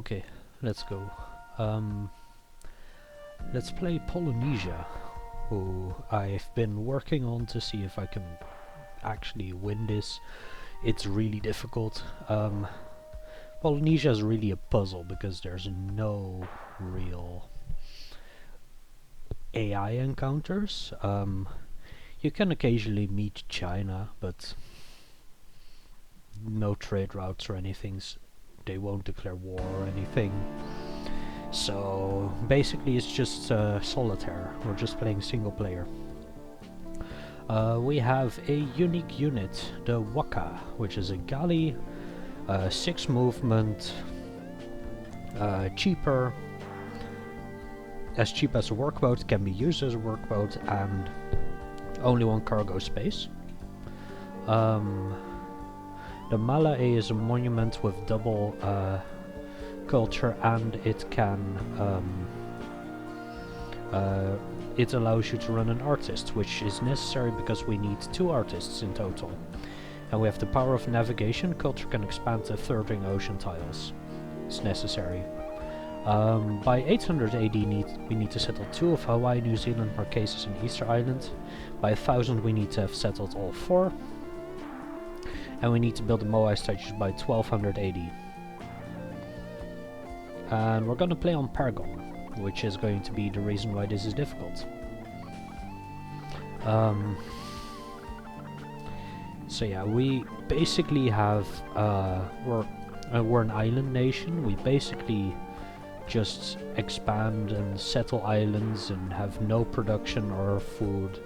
Okay, let's go. Let's play Polynesia, who I've been working on to see if I can actually win this. It's really difficult. Polynesia is really a puzzle because there's no real AI encounters. You can occasionally meet China, but no trade routes or anything. They won't declare war or anything. So basically it's just solitaire. We're just playing single player. We have a unique unit, the Waka, which is a galley, 6 movement, cheaper, as cheap as a workboat, can be used as a workboat, and only 1 cargo space. The Malae is a monument with double culture, and it can it allows you to run an artist, which is necessary because we need 2 artists in total. And we have the power of navigation. Culture can expand to 13 ocean tiles. It's necessary. By 800 AD we need to settle 2 of Hawaii, New Zealand, Marquesas and Easter Island. By 1000 we need to have settled all 4. And we need to build the Moai statues by 1200 AD. And we're gonna play on Paragon, which is going to be the reason why this is difficult. So yeah, we basically have we're an island nation. We basically just expand and settle islands and have no production or food.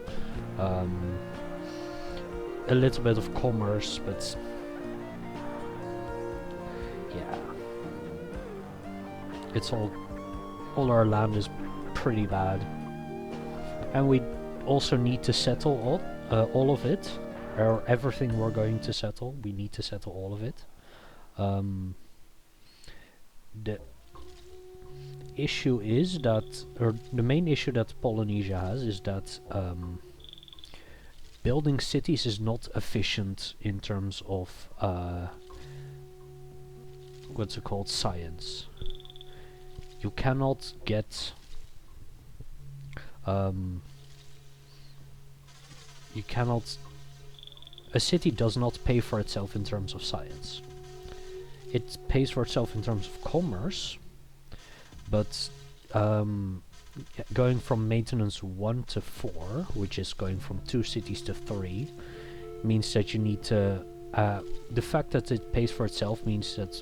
A little bit of commerce, but yeah, it's all our land is pretty bad, and we also need to settle all of it, or everything we're going to settle. We need to settle all of it. The issue is that, or the main issue that Polynesia has is that building cities is not efficient in terms of what's it called, science. You cannot get a city does not pay for itself in terms of science. It pays for itself in terms of commerce, but going from maintenance 1 to 4, which is going from 2 cities to 3, means that you need to... the fact that it pays for itself means that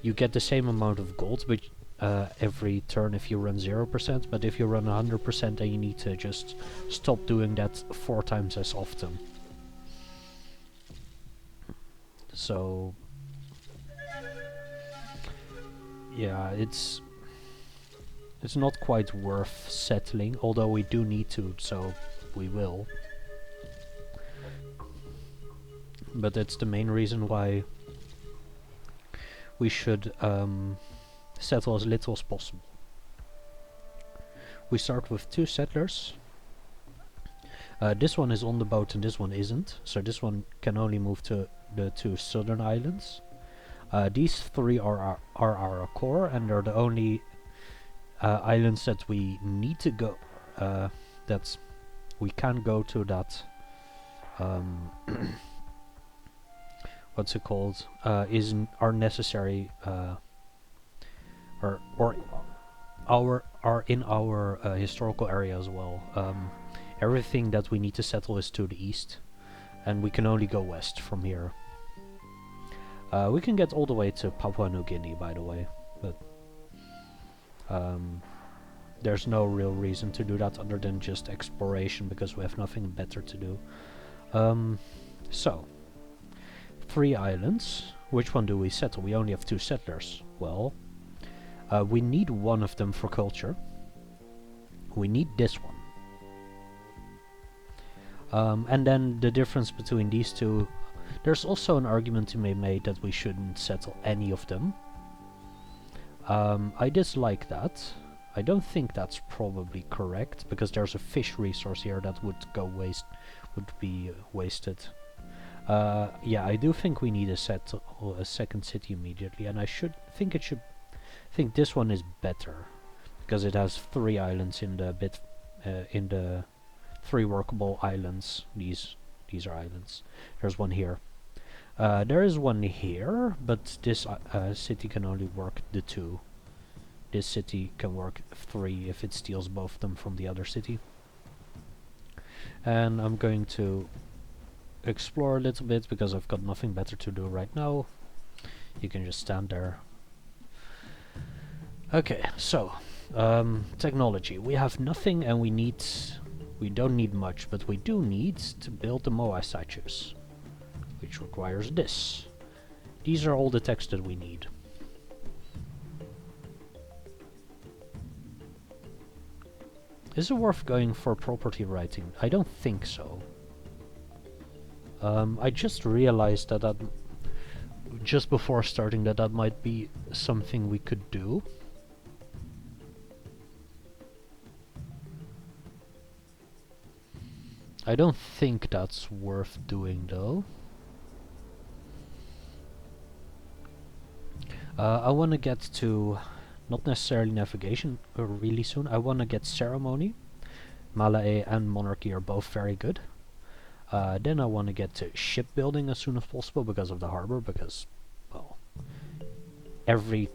you get the same amount of gold but every turn if you run 0%, but if you run 100% then you need to just stop doing that 4 times as often. So... yeah, it's not quite worth settling, although we do need to, so we will. But that's the main reason why we should settle as little as possible. We start with 2 settlers. This one is on the boat and this one isn't, so this one can only move to the 2 southern islands. These 3 are our core, and they're the only islands that we need to go, that we can go to, that what's it called, are necessary, or are in our historical area as well. Everything that we need to settle is to the east, and we can only go west from here. We can get all the way to Papua New Guinea, by the way, but there's no real reason to do that other than just exploration, because we have nothing better to do. So, 3 islands. Which one do we settle? We only have 2 settlers. Well, we need 1 of them for culture. We need this one. And then the difference between these 2... there's also an argument to be made that we shouldn't settle any of them. I dislike that. I don't think that's probably correct, because there's a fish resource here that would be wasted. Yeah, I do think we need a second city immediately, and I think this one is better because it has 3 islands in the 3 workable islands. These are islands. There's one here. There is one here, but this city can only work the 2. This city can work 3 if it steals both of them from the other city. And I'm going to explore a little bit because I've got nothing better to do right now. You can just stand there. Okay, so technology. We have nothing, and we don't need much, but we do need to build the Moai statues, which requires this. These are all the text that we need. Is it worth going for property writing? I don't think so. I just realized that just before starting that might be something we could do. I don't think that's worth doing though. I want to get to not necessarily navigation really soon. I want to get ceremony. Malae and monarchy are both very good. Then I want to get to shipbuilding as soon as possible because of the harbor, because, well, every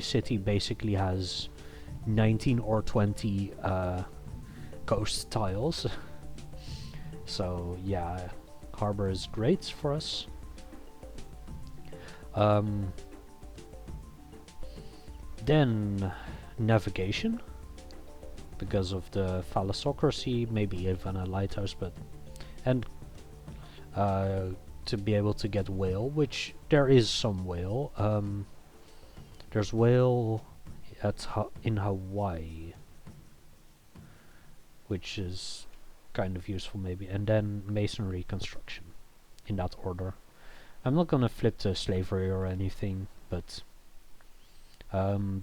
city basically has 19 or 20 coast tiles. So yeah, harbor is great for us. Then navigation, because of the thalassocracy, maybe even a lighthouse, but and to be able to get whale, which there is some whale. There's whale in Hawaii, which is kind of useful maybe, and then masonry construction, in that order. I'm not gonna flip to slavery or anything, but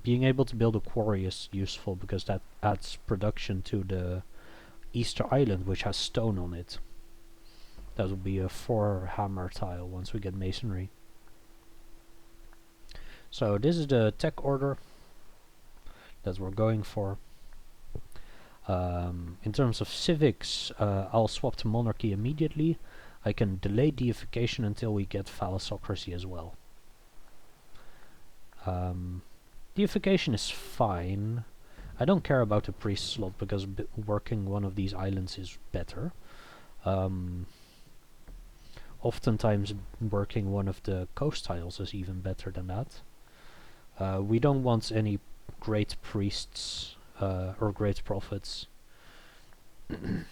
being able to build a quarry is useful because that adds production to the Easter Island, which has stone on it. That will be a 4 hammer tile once we get masonry. So this is the tech order that we're going for. In terms of civics, I'll swap to monarchy immediately. I can delay deification until we get thalassocracy as well. Deification is fine. I don't care about the priest slot because working one of these islands is better. Oftentimes working one of the coast tiles is even better than that. We don't want any great priests or great prophets.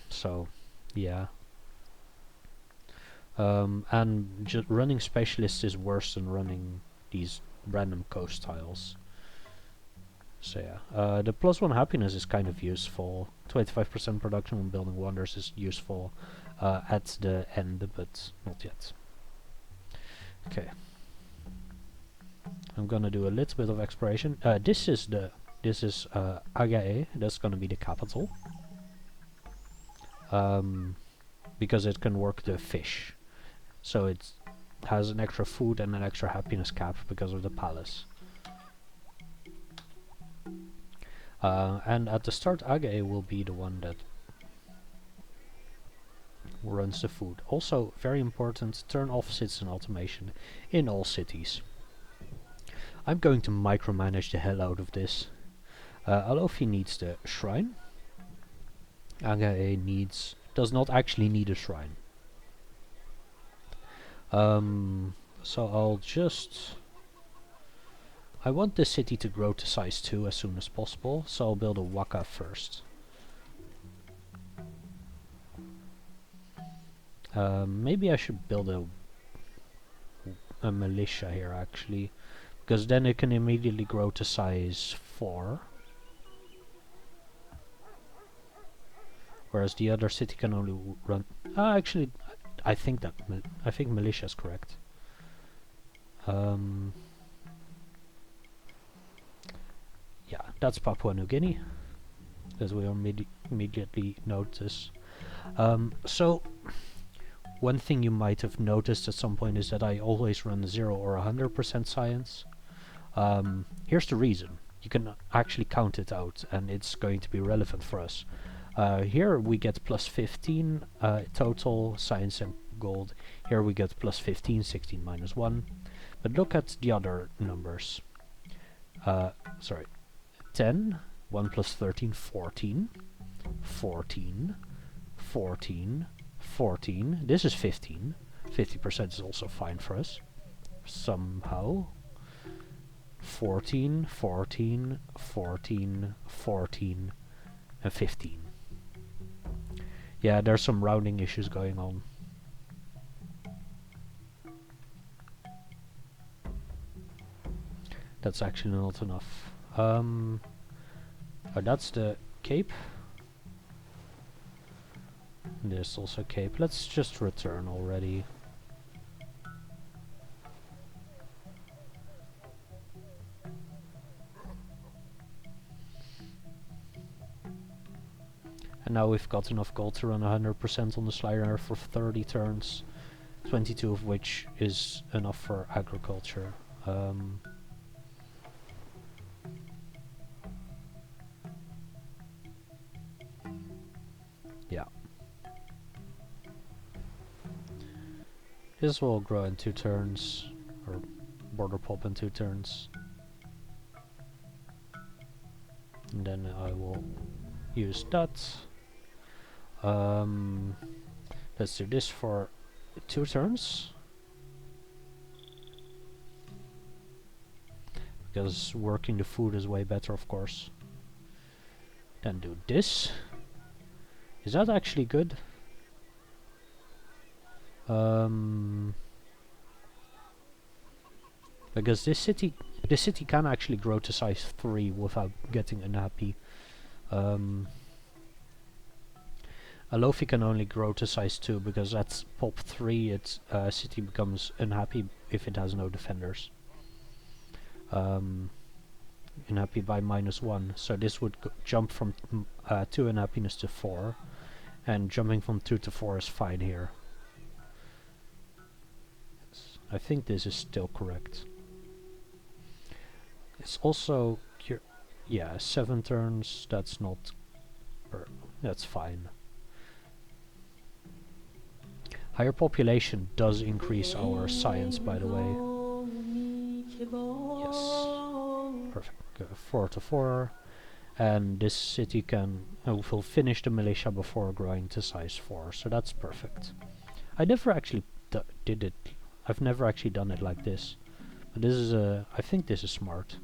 So, yeah. And just running specialists is worse than running these random coast tiles. So yeah, the +1 happiness is kind of useful. 25% production when building wonders is useful at the end, but not yet. Okay. I'm gonna do a little bit of exploration. This is Agae. That's gonna be the capital. Because it can work the fish. So it has an extra food and an extra happiness cap because of the palace. And at the start, Agae will be the one that runs the food. Also, very important, turn off citizen automation in all cities. I'm going to micromanage the hell out of this. Alofi needs the shrine. Agae does not actually need a shrine. So I'll just... I want the city to grow to size 2 as soon as possible, so I'll build a waka first. Maybe I should build a militia here actually, because then it can immediately grow to size 4. Whereas the other city can only run... actually, I think militia is correct. Yeah, that's Papua New Guinea, as we immediately notice. So One thing you might have noticed at some point is that I always run 0 or 100% science. Here's the reason. You can actually count it out and it's going to be relevant for us. Here we get plus 15 total science and gold. Here we get plus 15, 16 minus 1. But look at the other numbers. Sorry. 10, 1 plus 13, 14. 14, 14, 14. This is 15. 50% is also fine for us. Somehow. 14, 14, 14, 14, and 15. Yeah, there's some rounding issues going on. That's actually not enough. Oh, that's the cape. There's also cape. Let's just return already. And now we've got enough gold to run 100% on the slider for 30 turns, 22 of which is enough for agriculture. Yeah. This will grow in 2 turns, or border pop in 2 turns. And then I will use that. Let's do this for 2 turns. Because working the food is way better, of course. Then do this. Is that actually good? Because this city can actually grow to size 3 without getting unhappy. Alofi can only grow to size 2 because that's pop 3. Its city becomes unhappy if it has no defenders. Unhappy by -1, so this would jump from 2 unhappiness to 4, and jumping from 2 to 4 is fine here. I think this is still correct. It's also yeah, 7 turns. That's not. That's fine. Higher population does increase our science, by the way. Yes, perfect. 4 to 4, and this city will finish the militia before growing to size 4. So that's perfect. I never actually did it. I've never actually done it like this, but this is I think this is smart.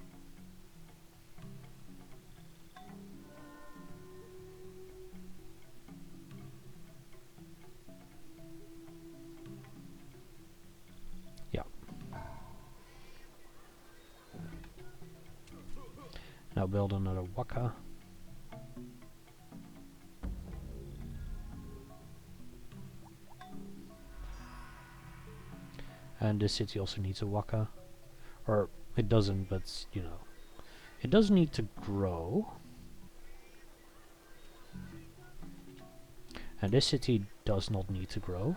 Yeah. Now build another waka. And this city also needs a waka. Or it doesn't, but you know. It does need to grow. And this city does not need to grow.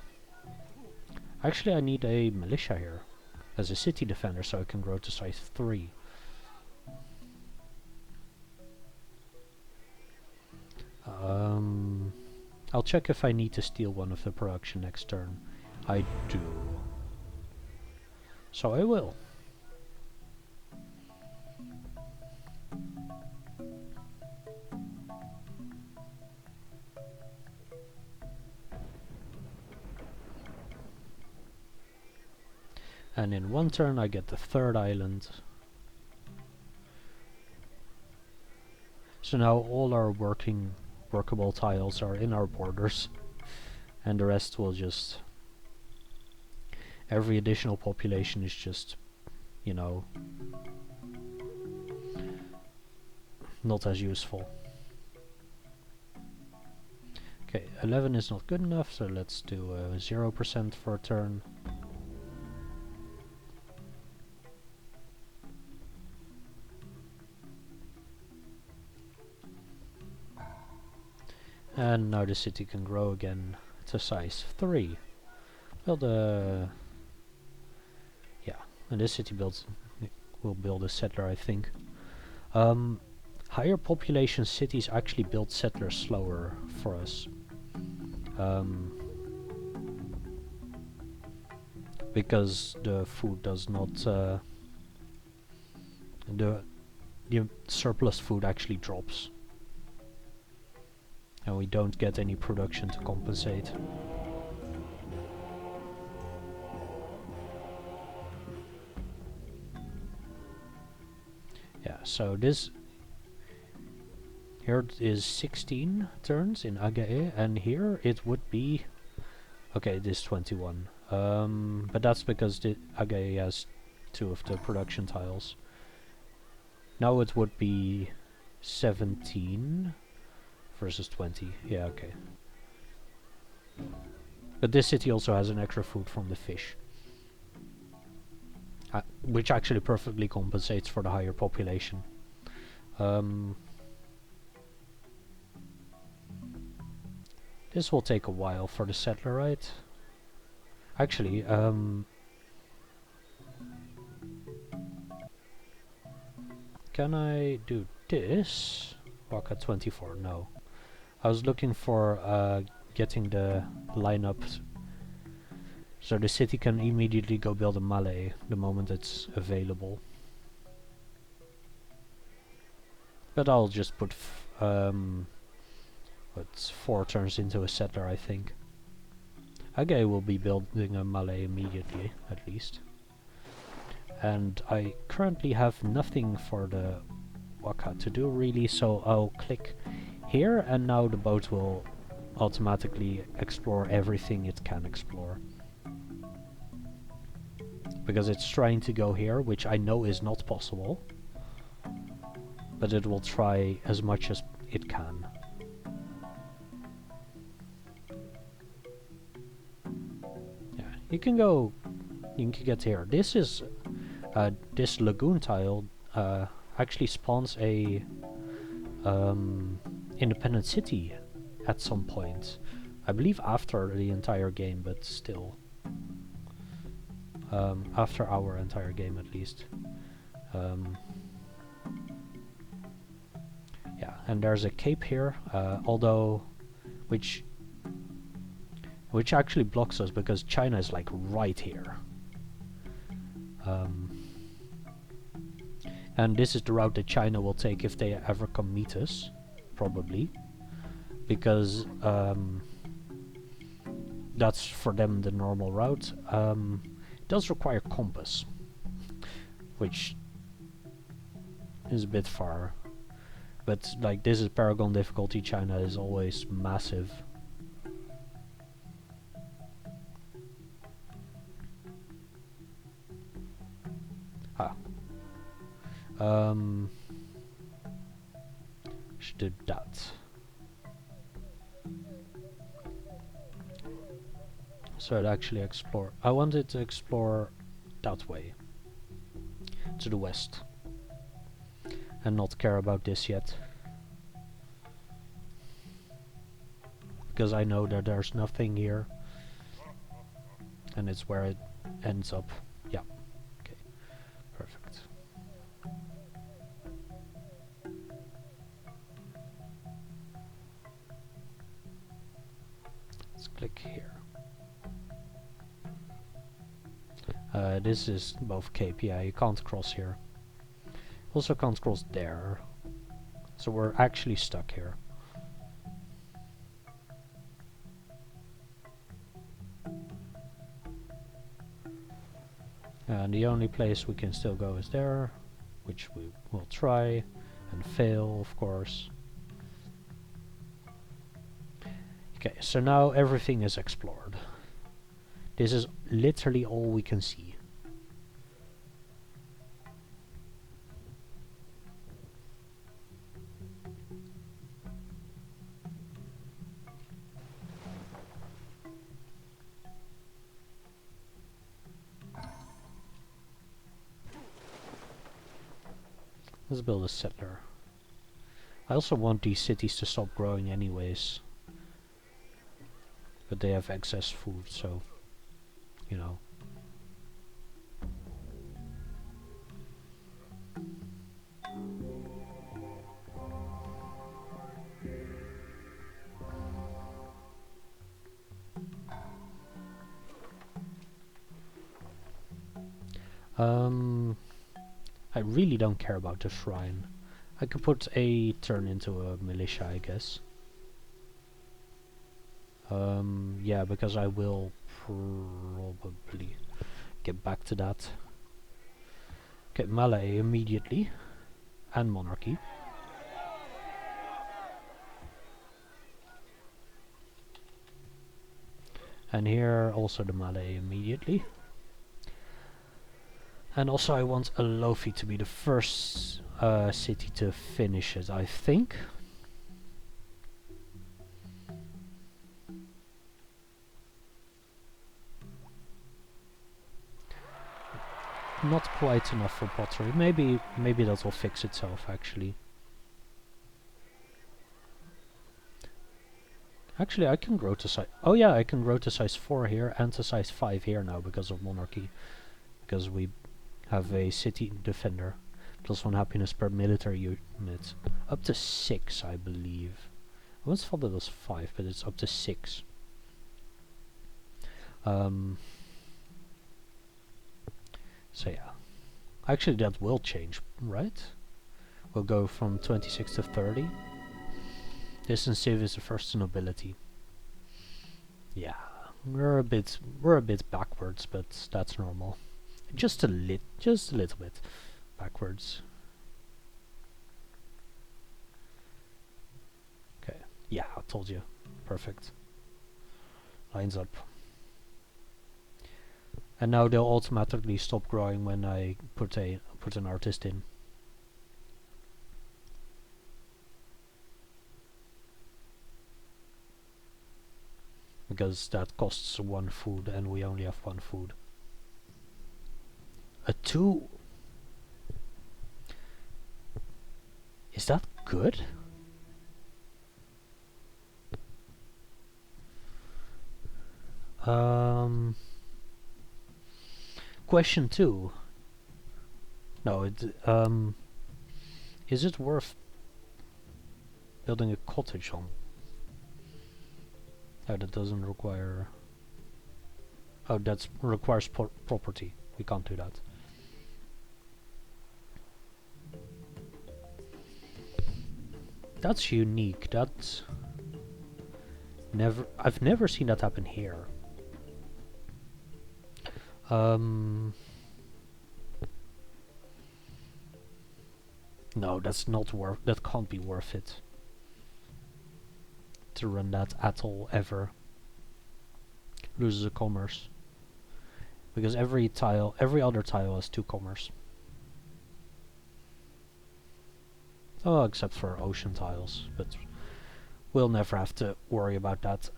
Actually, I need a militia here as a city defender so I can grow to size 3. I'll check if I need to steal one of the production next turn. I do. So I will. And in 1 turn I get the 3rd island. So now all our workable tiles are in our borders, and the rest will just... Every additional population is just, you know, not as useful. Okay, 11 is not good enough, so let's do 0% for a turn. And now the city can grow again to size 3. Well, yeah, and this city will build a settler, I think. Higher population cities actually build settlers slower for us. Because the food does not, the surplus food actually drops. And we don't get any production to compensate. Yeah, so this here is 16 turns in Agae, and here it would be, okay, it is 21. But that's because the Agae has 2 of the production tiles. Now it would be 17 versus 20. Yeah, okay. But this city also has an extra food from the fish. Which actually perfectly compensates for the higher population. This will take a while for the settler, right? Actually, can I do this? Waka 24, no. I was looking for getting the lineup so the city can immediately go build a Malay the moment it's available. But I'll just put 4 turns into a settler, I think. Again, will be building a Malay immediately, at least. And I currently have nothing for the Waka to do really, so I'll click here and now the boat will automatically explore everything it can explore. Because it's trying to go here, which I know is not possible. But it will try as much as it can. Yeah, you can get here. This is, this lagoon tile actually spawns a independent city at some point. I believe after the entire game, but still. After our entire game at least. Yeah, and there's a cape here, although which actually blocks us because China is like right here. And this is the route that China will take if they ever come meet us, probably, because that's for them the normal route. It does require compass, which is a bit far. But like this is Paragon difficulty, China is always massive. Should do that. So I'd actually explore. I wanted to explore that way, to the west, and not care about this yet. Because I know that there's nothing here, and it's where it ends up. Yeah. Okay. Perfect. Let's click here. This is both Cape. Yeah, you can't cross here. Also can't cross there. So we're actually stuck here. And the only place we can still go is there, which we will try and fail, of course. Okay, so now everything is explored. This is literally all we can see. Let's build a settler. I also want these cities to stop growing anyways. But they have excess food, so... you know. I really don't care about the shrine. I could put a turn into a militia, I guess. Yeah, because I will probably get back to that. Okay, Malay immediately. And monarchy. And here also the Malay immediately. And also I want Alofi to be the first city to finish it, I think. Not quite enough for pottery. Maybe that will fix itself actually. Actually I can grow to size... Oh yeah, I can grow to size 4 here and to size 5 here now because of monarchy. Because we have a city defender. Plus 1 happiness per military unit. Up to 6 I believe. I once thought it was 5, but it's up to 6. So yeah. Actually that will change, right? We'll go from 26 to 30. This in Civ is the first nobility. Yeah, we're a bit backwards, but that's normal. Just a little bit backwards. Okay, yeah, I told you. Perfect. Lines up. And now they'll automatically stop growing when I put an artist in. Because that costs 1 food and we only have 1 food. A 2? Is that good? Question 2. No, is it worth building a cottage on? Oh, that doesn't require... Oh, that requires property. We can't do that. That's unique. That's... I've never seen that happen here. No, that's not worth... That can't be worth it. To run that at all, ever. Loses a commerce. Because every other tile has 2 commerce. Oh, except for ocean tiles, but we'll never have to worry about that.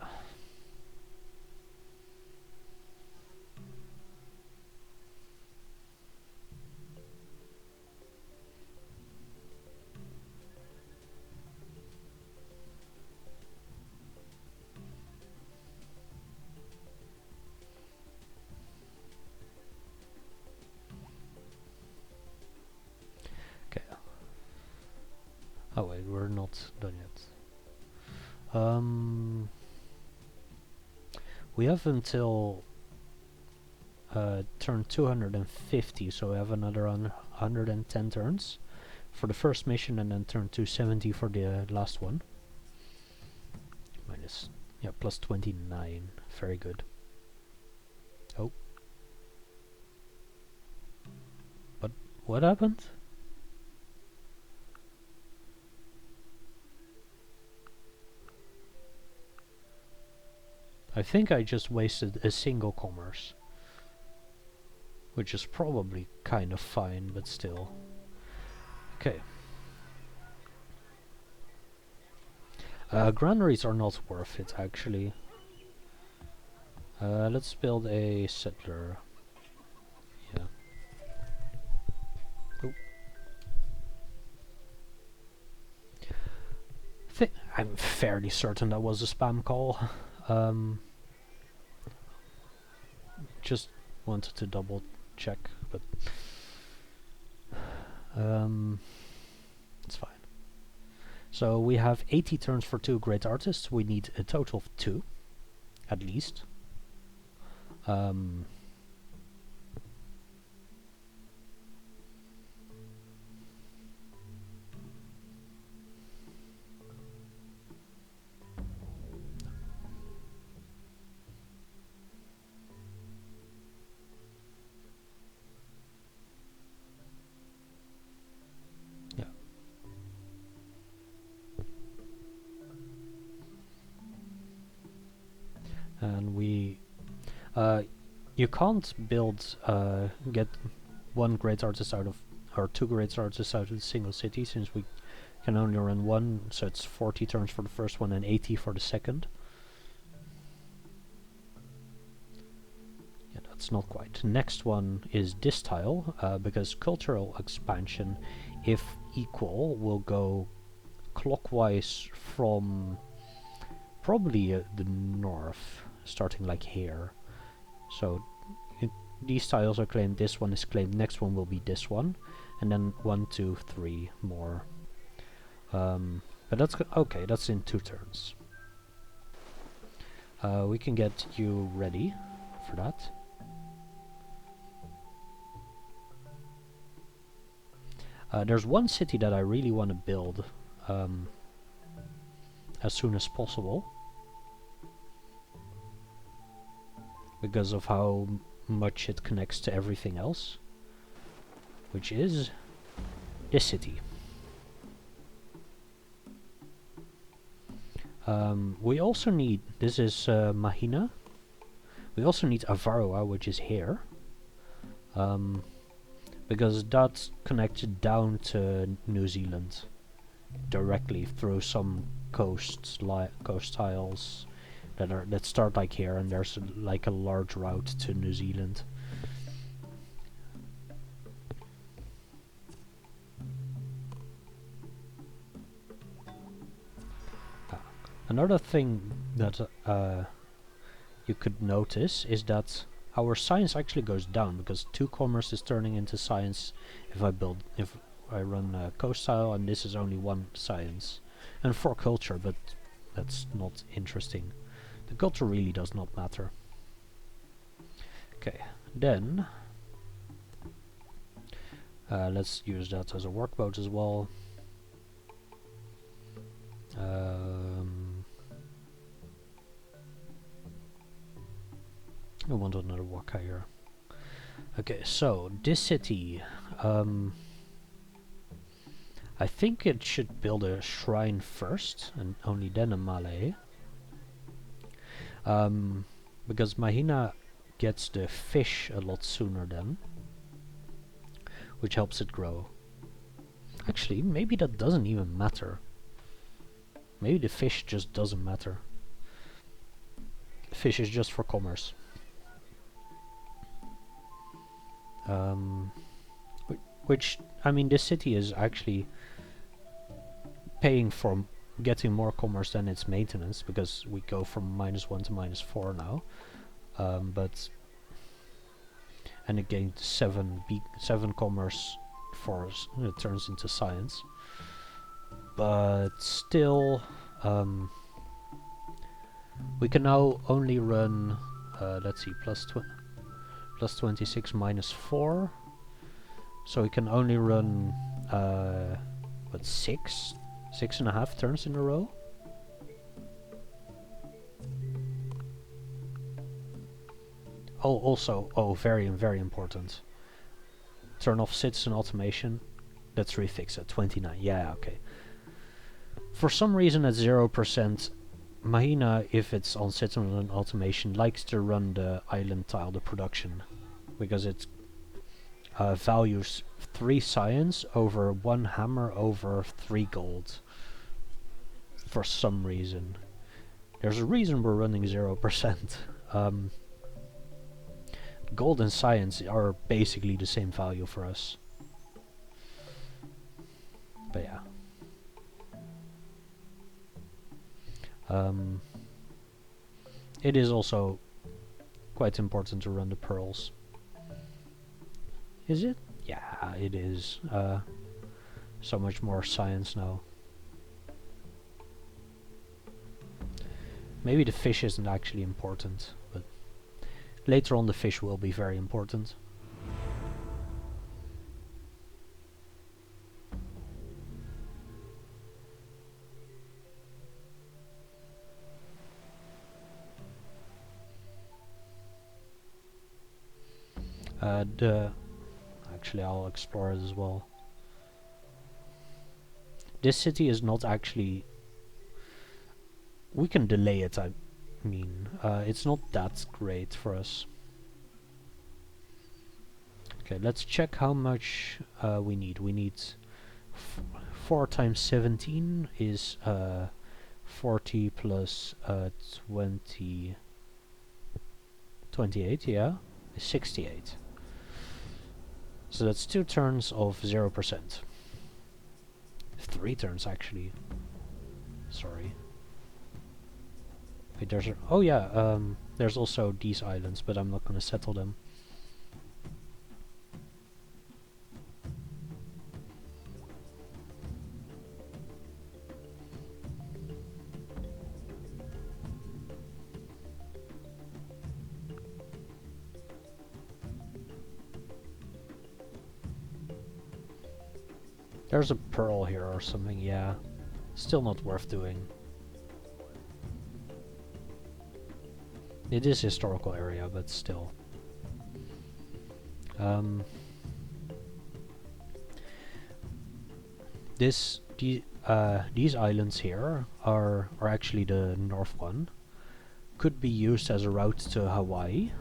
Oh wait, we're not done yet. We have until turn 250, so we have another 110 turns for the first mission, and then turn 270 for the last one. Minus, yeah, plus 29. Very good. Oh. But what happened? I think I just wasted a single commerce. Which is probably kind of fine, but still. Okay. Granaries are not worth it, actually. Let's build a settler. Yeah. Oh. I'm fairly certain that was a spam call. just wanted to double check, but it's fine. So we have 80 turns for 2 great artists. We need a total of 2, at least. And we you can't build get one great artist out of, or 2 great artists out of a single city, since we can only run 1, so it's 40 turns for the first one and 80 for the second. Yeah, that's not quite. Next one is this tile, because cultural expansion, if equal, will go clockwise from probably the north, starting like here. So these tiles are claimed, this one is claimed, next one will be this one, and then 1, 2, 3 more. But that's okay, that's in 2 turns. We can get you ready for that. There's one city that I really want to build as soon as possible, because of how much it connects to everything else, which is this city. We also need, this is Mahina. We also need Avaroa, which is here, because that's connected down to New Zealand directly through some coast tiles that start like here, and there's like a large route to New Zealand. Another thing that you could notice is that our science actually goes down, because 2 commerce is turning into science if I run a coast tile, and this is only 1 science, and 4 culture, but that's not interesting. The culture really does not matter. Okay, then let's use that as a workboat as well. I want another waka here. Okay, so this city, I think it should build a shrine first, and only then a Malay. Because Mahina gets the fish a lot sooner then, which helps it grow. Actually, maybe that doesn't even matter. Maybe the fish just doesn't matter. Fish is just for commerce. Which, I mean, this city is actually paying for getting more commerce than its maintenance, because we go from -1 to -4 now. But and it gained 7 commerce for it turns into science. But still, we can now only run let's see, plus 26 -4, so we can only run what, 6.5 turns in a row. Oh, also, very important, turn off citizen automation. Let's refix it. 29. Yeah, okay. For some reason at 0%, Mahina, if it's on citizen automation, likes to run the island tile, the production, because it values 3 science over 1 hammer over 3 gold. For some reason. There's a reason we're running 0%. Gold and science are basically the same value for us. But yeah. It is also quite important to run the pearls. Is it? Yeah, it is. So much more science now. Maybe the fish isn't actually important, but later on the fish will be very important. Actually, I'll explore it as well. This city is not actually... We can delay it, I mean. It's not that great for us. Okay, let's check how much we need. We need 4 times 17 is 40 plus 28, yeah? Is 68. So that's 2 turns of 0%. 3 turns actually. Sorry. Wait, there's oh yeah, there's also these islands, but I'm not gonna settle them. There's a pearl here or something, yeah. Still not worth doing. It is a historical area, but still. These islands here are actually the north one. Could be used as a route to Hawaii.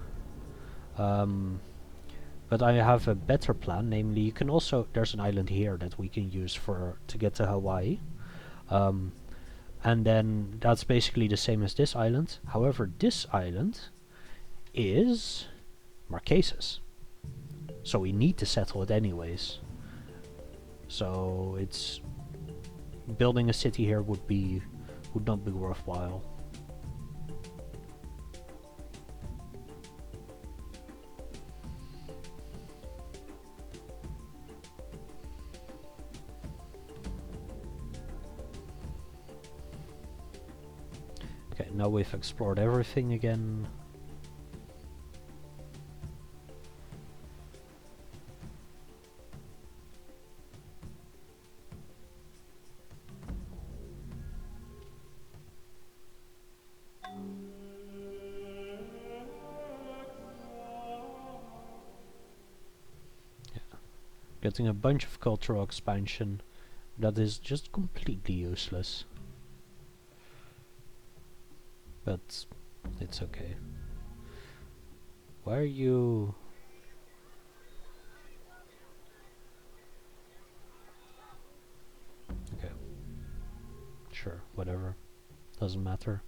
But I have a better plan, namely you can also... There's an island here that we can use to get to Hawaii. And then that's basically the same as this island. However, this island is Marquesas. So we need to settle it anyways. So it's... Building a city here would not be worthwhile. Okay, now we've explored everything again. Getting a bunch of cultural expansion that is just completely useless. But it's okay. Why are you... Okay. Sure, whatever. Doesn't matter.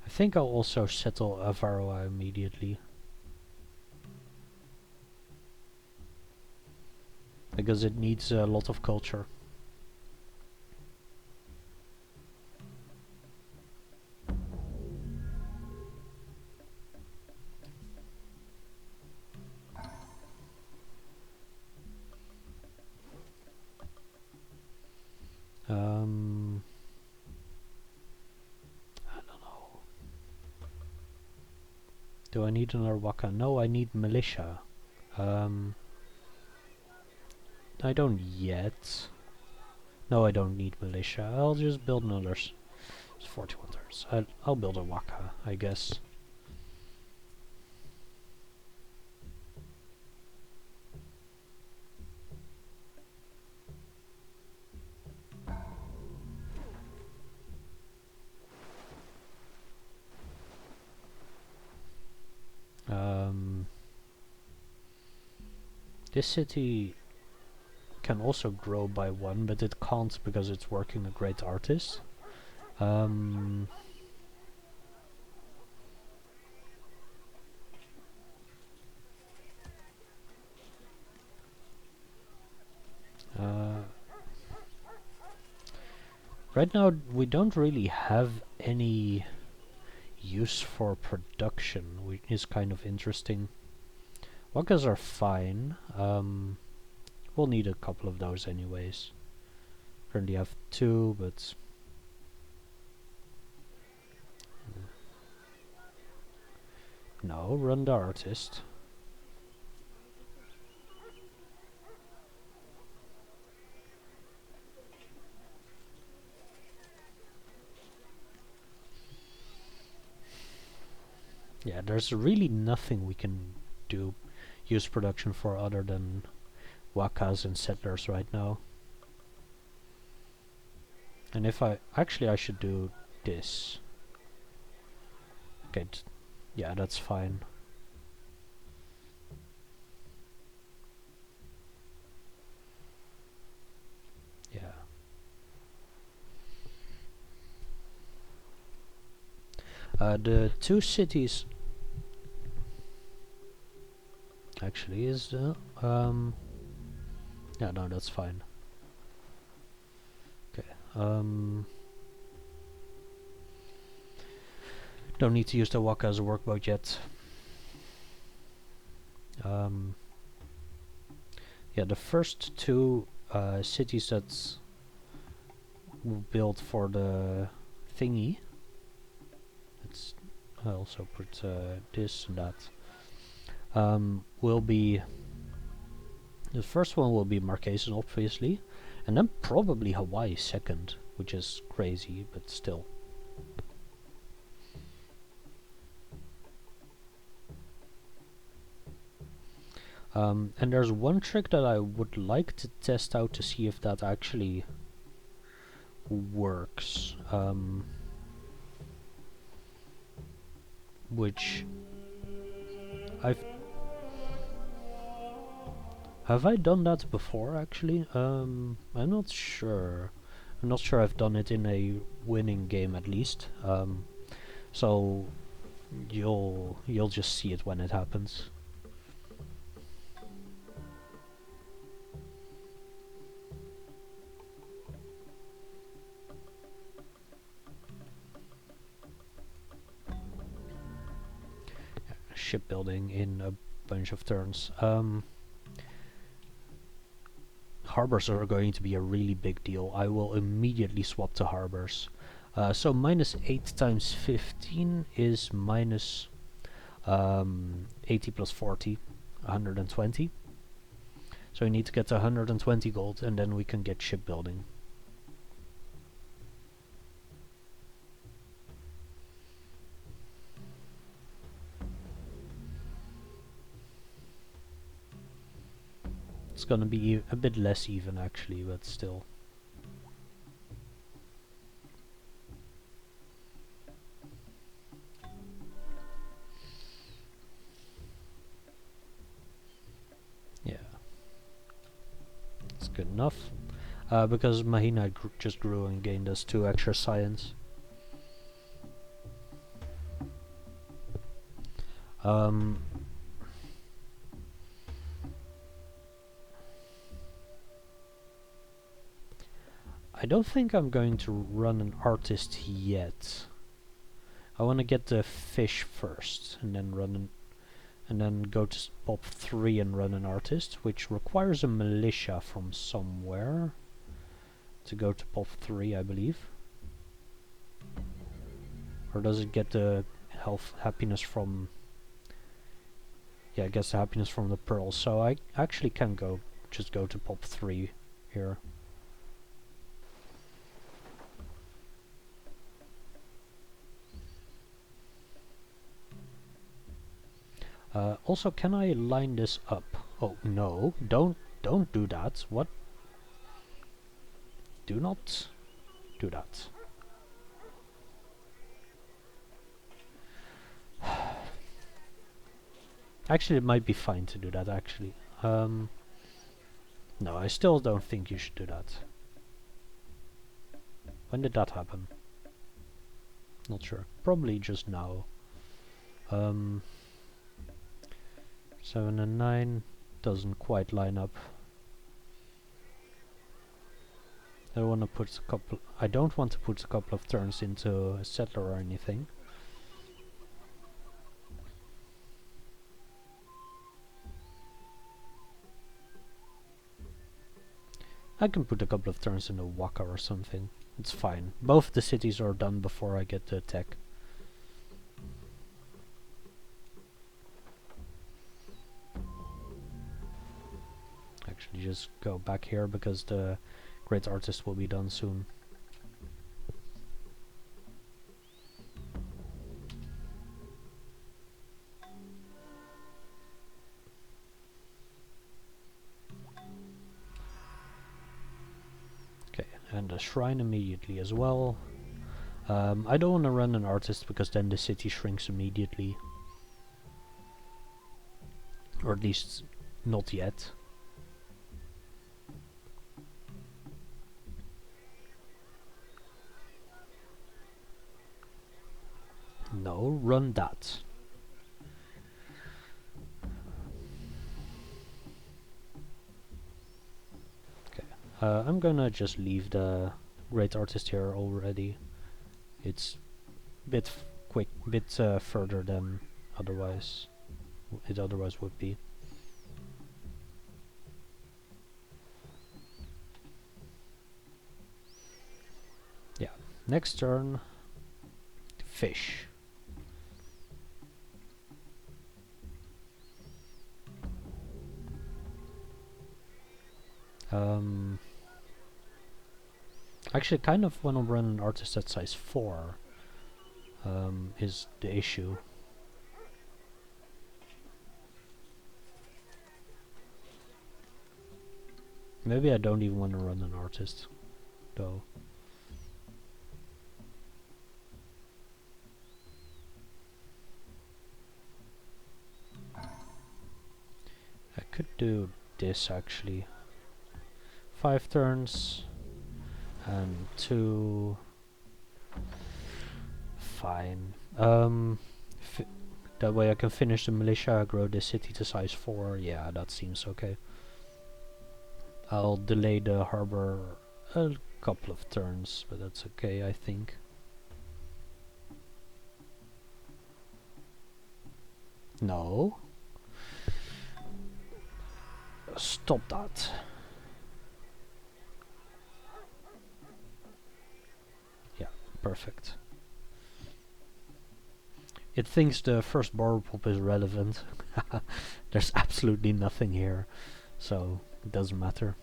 I think I'll also settle Avaroa immediately. Because it needs a lot of culture. Do I need another waka? No, I need militia. I don't yet. No, I don't need militia. I'll just build another. It's 41 turns. I'll build a waka, I guess. This city can also grow by 1, but it can't because it's working a great artist. Right now we don't really have any use for production, which is kind of interesting. Wakas are fine. We'll need a couple of those anyways. Currently have 2, but no, run the artist. Yeah, there's really nothing we can use production for other than wakas and settlers right now. And if I should do this. Okay, yeah, that's fine. Yeah. The 2 cities actually is yeah, no, that's fine. Okay. Don't need to use the waka as a workboat yet. Yeah, the first 2 cities that we'll build for the thingy. I also put this and that. Will be the first one will be Marquesas, obviously, and then probably Hawaii second, which is crazy, but still. And there's one trick that I would like to test out to see if that actually works. Which have I done that before actually? I'm not sure. I'm not sure I've done it in a winning game at least. So you'll just see it when it happens. Shipbuilding in a bunch of turns. Harbors are going to be a really big deal. I will immediately swap to harbors. So minus 8 times 15 is minus 80 plus 40, 120. So we need to get to 120 gold and then we can get shipbuilding. It's gonna be a bit less even actually, but still. Yeah. It's good enough. Because Mahina just grew and gained us 2 extra science. I don't think I'm going to run an artist yet. I want to get the fish first, and then and then go to pop 3 and run an artist, which requires a militia from somewhere to go to pop 3, I believe. Or does it get the happiness from? Yeah, it gets the happiness from the pearls. So I actually can just go to pop 3 here. Also, can I line this up? Oh no! Don't do that. What? Do not do that. Actually, it might be fine to do that. Actually, no, I still don't think you should do that. When did that happen? Not sure. Probably just now. 7 and 9 doesn't quite line up. I don't want to put a couple. I don't want to put a couple of turns into a settler or anything. I can put a couple of turns into Waka or something. It's fine. Both the cities are done before I get the attack. Actually, just go back here because the Great Artist will be done soon. Okay, and a shrine immediately as well. I don't want to run an artist because then the city shrinks immediately. Or at least not yet. No, run that. Okay, I'm gonna just leave the Great Artist here already. It's a bit further than otherwise it otherwise would be. Yeah, next turn, fish. Actually, kind of want to run an artist at size 4 is the issue. Maybe I don't even want to run an artist, though. I could do this actually. 5 turns and 2. Fine. That way I can finish the militia, grow the city to size 4. Yeah, that seems okay. I'll delay the harbor a couple of turns, but that's okay, I think. No. Stop that. Yeah, perfect. It thinks the first borrow pop is relevant. There's absolutely nothing here, so it doesn't matter.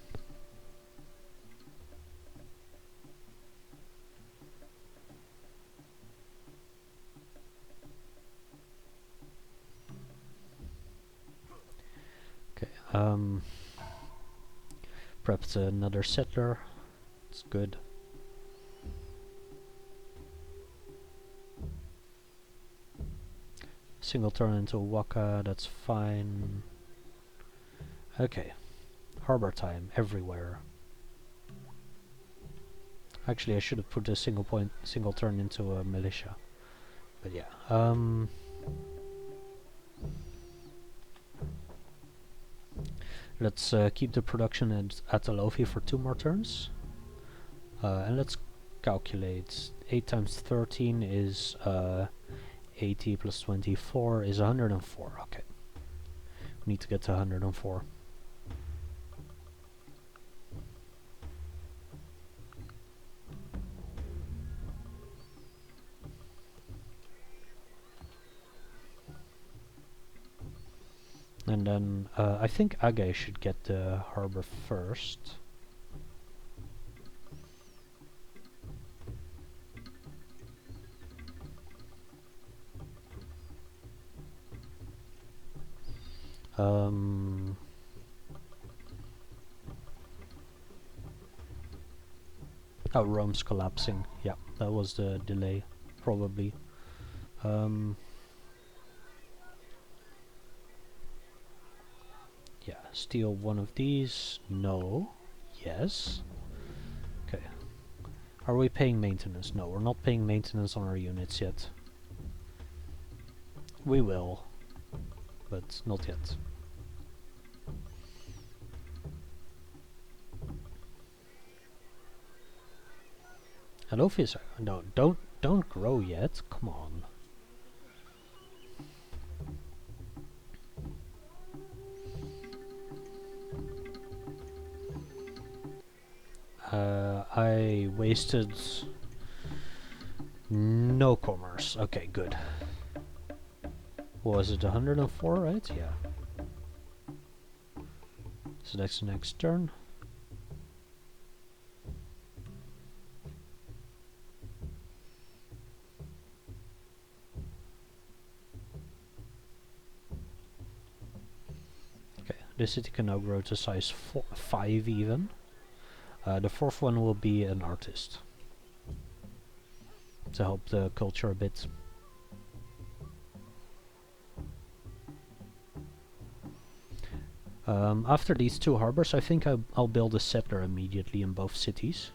Okay, perhaps another settler. It's good. Single turn into Waka, that's fine. Okay, harbor time everywhere. Actually, I should have put a single turn into a militia. But yeah, let's keep the production at Alofi for 2 more turns. And let's calculate. 8 times 13 is 80 plus 24 is 104. Okay. We need to get to 104. And then I think Age should get the harbor first. Oh, Rome's collapsing. Yeah, that was the delay, probably. Yeah, steal one of these. No. Yes. Okay. Are we paying maintenance? No, we're not paying maintenance on our units yet. We will, but not yet. Hello, fish. No, don't grow yet. Come on. I wasted no commerce. Okay, good. What was it, 104, right? Yeah. So that's the next turn. Okay, this city can now grow to size 5 even. The fourth one will be an artist. To help the culture a bit. After these 2 harbors, I think I'll build a settler immediately in both cities.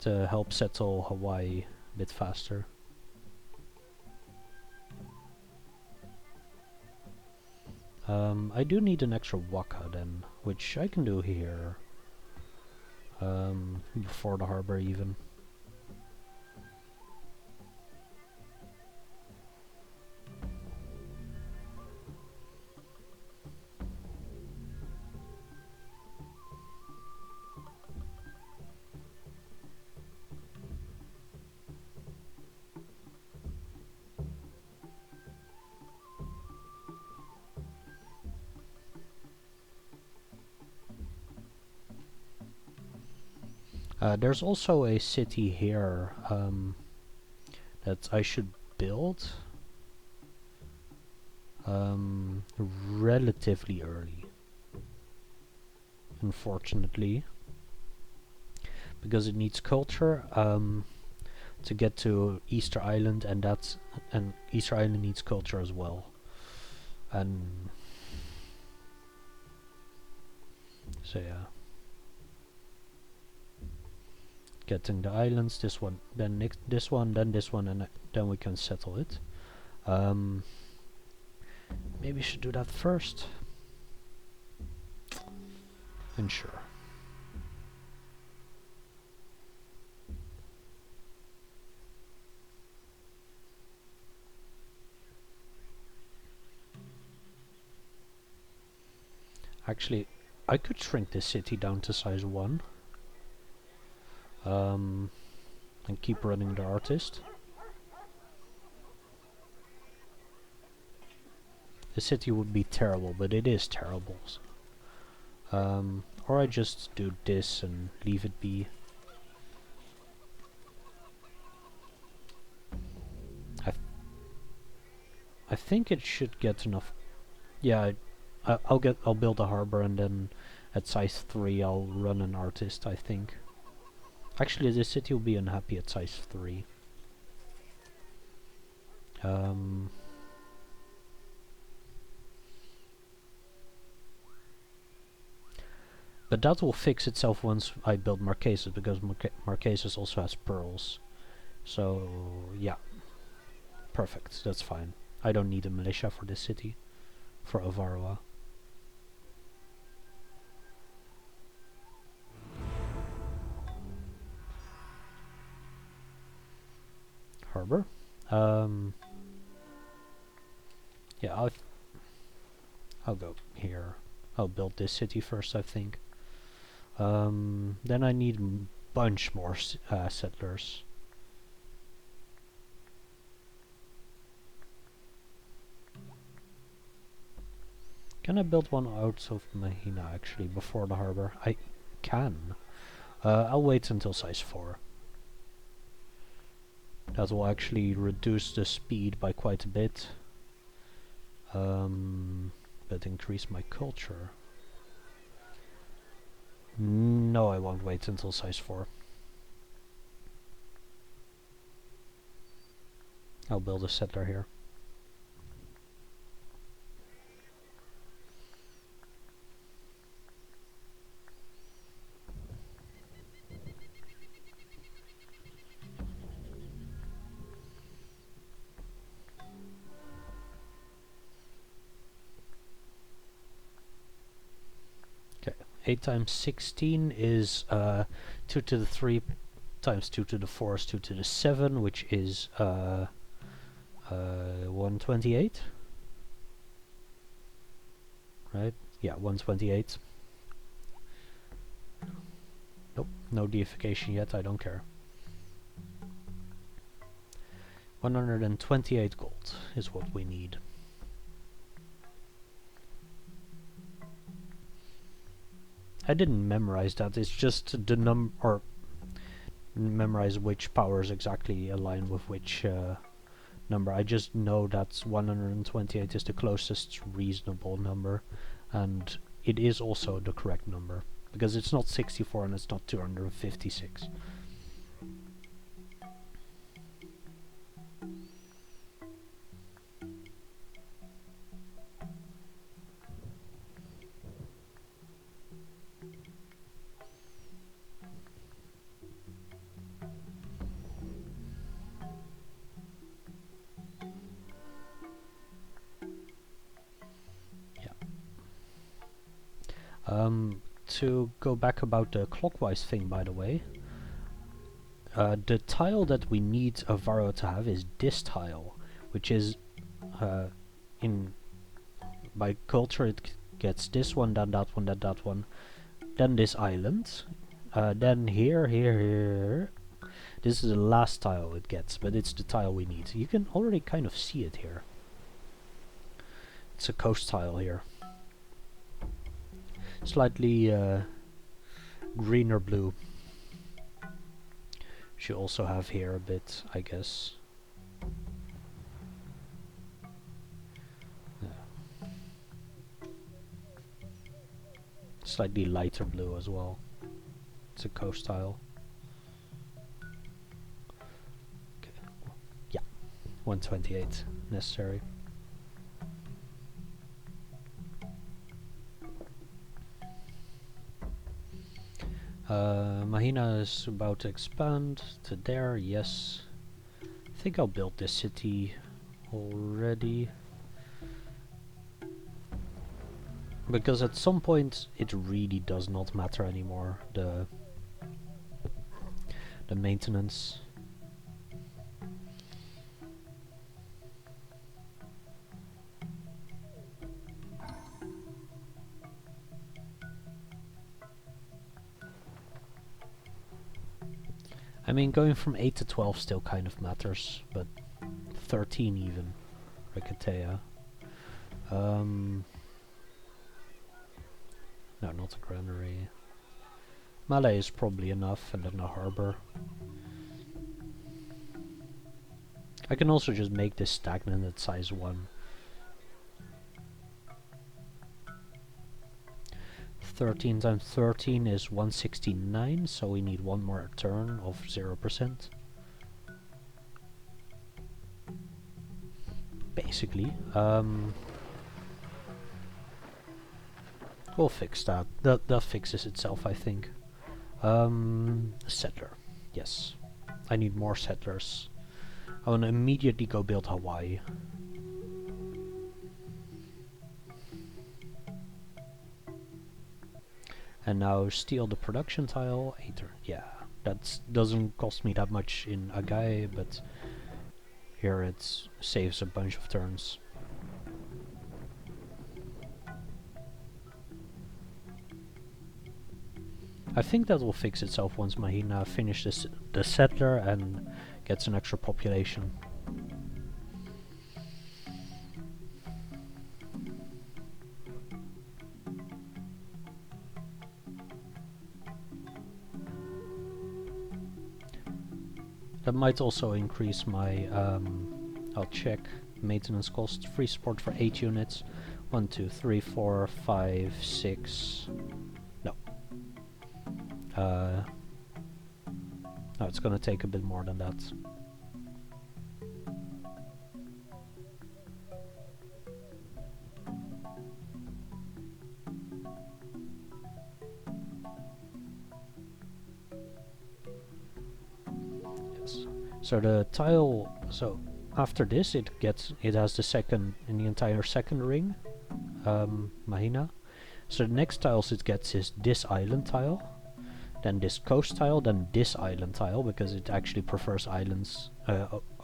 To help settle Hawaii a bit faster. I do need an extra waka then, which I can do here. Before the harbor even. There's also a city here that I should build relatively early, unfortunately, because it needs culture to get to Easter Island, and Easter Island needs culture as well, and so yeah. Getting the islands, this one, then this one, then this one, and then we can settle it. Maybe we should do that first. And sure. Actually, I could shrink this city down to size 1. And keep running the artist. The city would be terrible, but it is terrible. Or I just do this and leave it be. I think it should get enough. Yeah, I'll build a harbor, and then at size 3 I'll run an artist, I think. Actually, the city will be unhappy at size 3. But that will fix itself once I build Marquesas, because Marquesas also has pearls. So, yeah. Perfect, that's fine. I don't need a militia for this city. For Avaroa. Harbor. Yeah, I'll go here. I'll build this city first, I think. Then I need a bunch more settlers. Can I build one out of Mahina actually before the harbor? I can. I'll wait until size 4. That will actually reduce the speed by quite a bit. But increase my culture. No, I won't wait until size 4. I'll build a settler here. 8 times 16 is 2 to the 3 times 2 to the 4 is 2 to the 7, which is 128. Right? Yeah, 128. Nope, no deification yet, I don't care. 128 gold is what we need. I didn't memorize that, it's just the or memorize which powers exactly align with which number. I just know that 128 is the closest reasonable number, and it is also the correct number, because it's not 64 and it's not 256. To go back about the clockwise thing, by the way, the tile that we need a Varro to have is this tile, which is by culture it gets this one, then that one, then that one, then this island, then here. This is the last tile it gets, but it's the tile we need. You can already kind of see it here. It's a coast tile here. Slightly greener blue. Should also have here a bit, I guess. Yeah. Slightly lighter blue as well. It's a coast tile. Okay. Yeah, 128 necessary. Mahina is about to expand to there, yes. I think I'll build this city already. Because at some point it really does not matter anymore, the maintenance. I mean, going from 8 to 12 still kind of matters, but 13 even. Rikatea. No, not a granary. Malay is probably enough, and then a harbor. I can also just make this stagnant at size 1. 13 times 13 is 169, so we need one more turn of 0%. Basically. We'll fix that. That fixes itself, I think. Settler. Yes. I need more settlers. I want to immediately go build Hawaii. And now steal the production tile. Yeah, that doesn't cost me that much in Agai, but here it saves a bunch of turns. I think that will fix itself once Mahina finishes the settler and gets an extra population. That might also increase my, I'll check, maintenance cost. Free support for 8 units. 1, 2, 3, 4, 5, 6... No. No, it's gonna take a bit more than that. So the tile, so after this it has the second, in the entire second ring, Mahina, So the next tiles it gets is this island tile, then this coast tile, then this island tile, because it actually prefers islands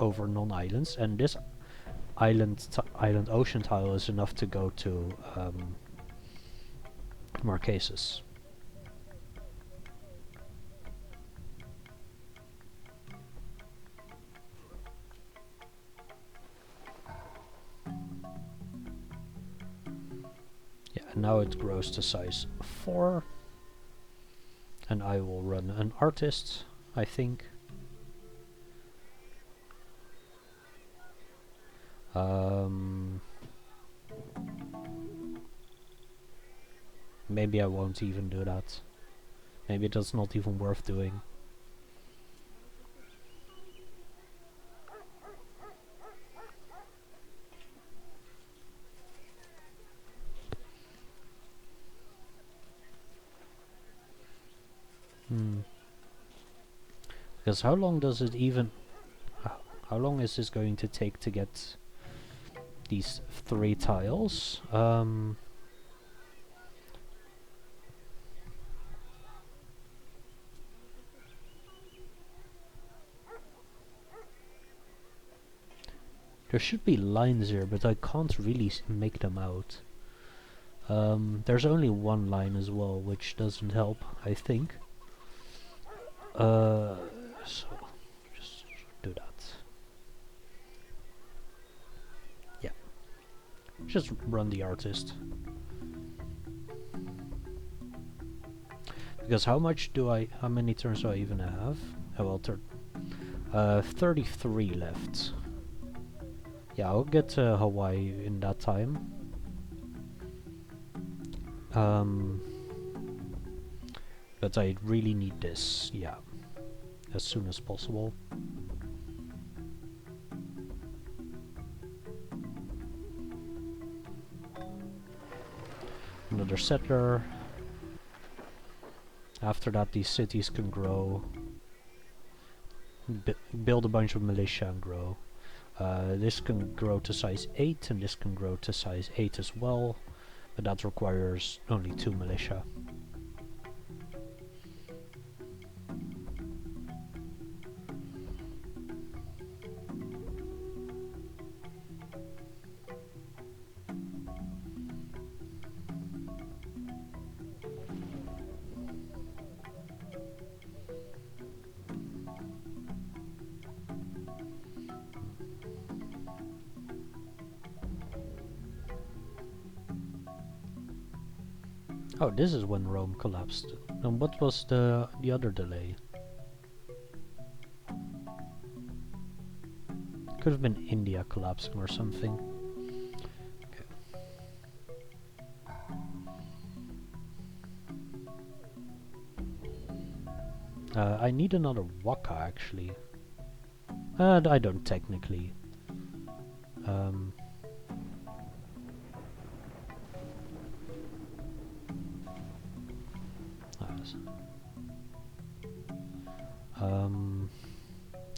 over non-islands, and this island ocean tile is enough to go to Marquesas. Yeah, and now it grows to size 4. And I will run an artist, I think. Maybe I won't even do that. Maybe that's not even worth doing. Because how long does it even... how long is this going to take to get these 3 tiles? There should be lines here, but I can't really make them out. There's only one line as well, which doesn't help, I think. So, just do that. Yeah. Just run the artist. Because how many turns do I even have? Oh well, 33 left. Yeah, I'll get to Hawaii in that time. But I really need this, yeah, as soon as possible. Another settler. After that, these cities can grow. Build a bunch of militia and grow. This can grow to size 8, and this can grow to size 8 as well, but that requires only 2 militia. Oh, this is when Rome collapsed. And what was the other delay? Could have been India collapsing or something. Okay. I need another waka actually. I don't technically.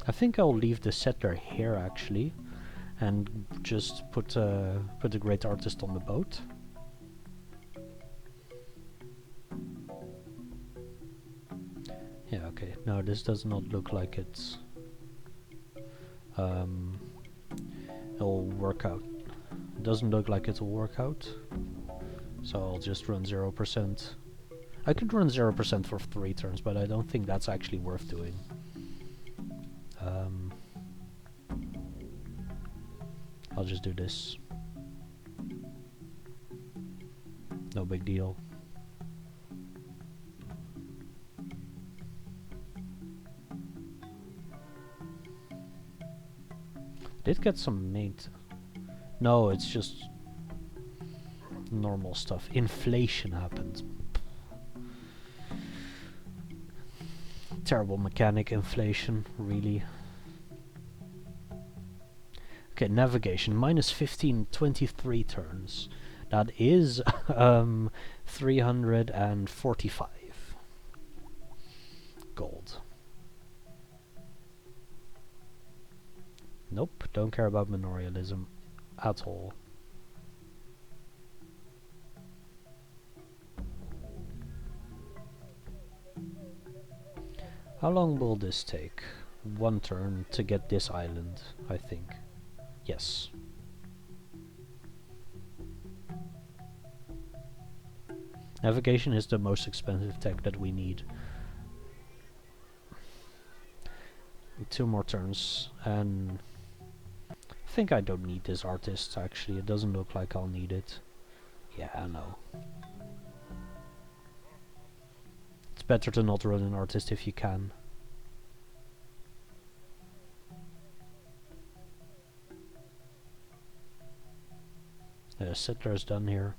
I think I'll leave the settler here actually, and just put a great artist on the boat. Yeah, okay. No, this does not look like it's it'll work out. It doesn't look like it'll work out, so I'll just run 0%. I could run 0% for 3 turns, but I don't think that's actually worth doing. I'll just do this. No big deal. Did get some mate. No, it's just normal stuff. Inflation happened. Terrible mechanic, inflation, really. Okay, navigation, minus 15, 23 turns. That is 345 gold. Nope, don't care about manorialism at all. How long will this take? 1 turn to get this island, I think. Yes. Navigation is the most expensive tech that we need. 2 more turns, and I think I don't need this artist actually. It doesn't look like I'll need it. Yeah, I know. It's better to not run an artist if you can. Settler's done here.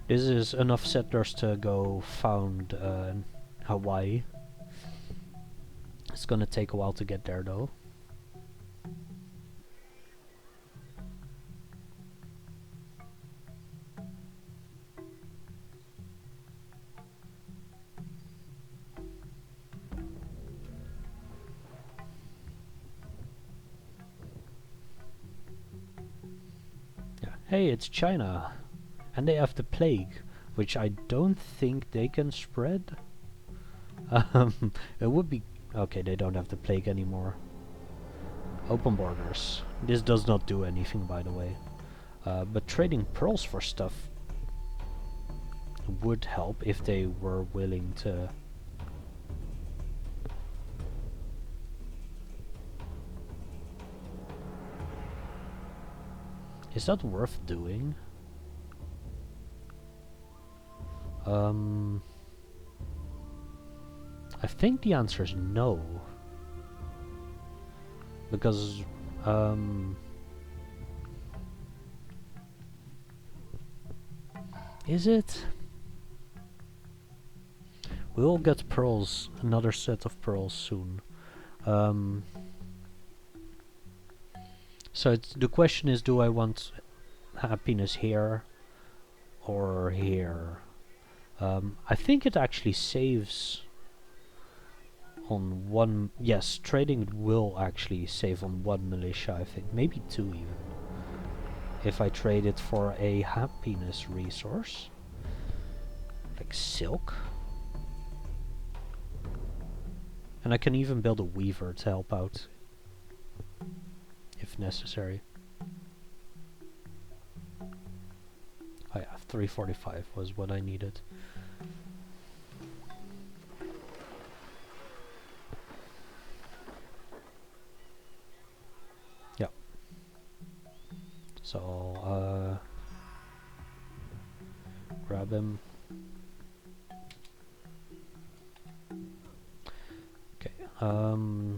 This is enough settlers to go found Hawaii. It's gonna take a while to get there though. Yeah. Hey, it's China. And they have the plague, which I don't think they can spread. It would be... Okay, they don't have the plague anymore. Open borders. This does not do anything, by the way. But trading pearls for stuff would help if they were willing to... Is that worth doing? I think the answer is no. Because, is it? We will get pearls, another set of pearls soon. So the question is, do I want happiness here or here? I think it actually saves on 1... Yes, trading will actually save on 1 militia, I think. Maybe 2 even. If I trade it for a happiness resource. Like silk. And I can even build a weaver to help out. If necessary. Oh yeah, 345 was what I needed. Yep. So grab him. Okay.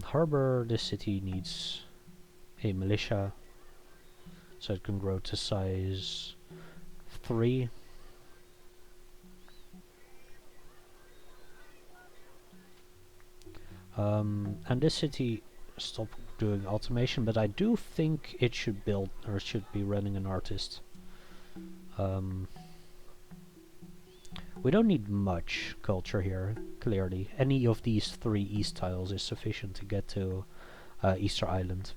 Harbor, this city needs a militia, so it can grow to size 3. And this city stopped doing automation, but I do think it should build, or should be running an artist. We don't need much culture here, clearly. Any of these 3 east tiles is sufficient to get to Easter Island.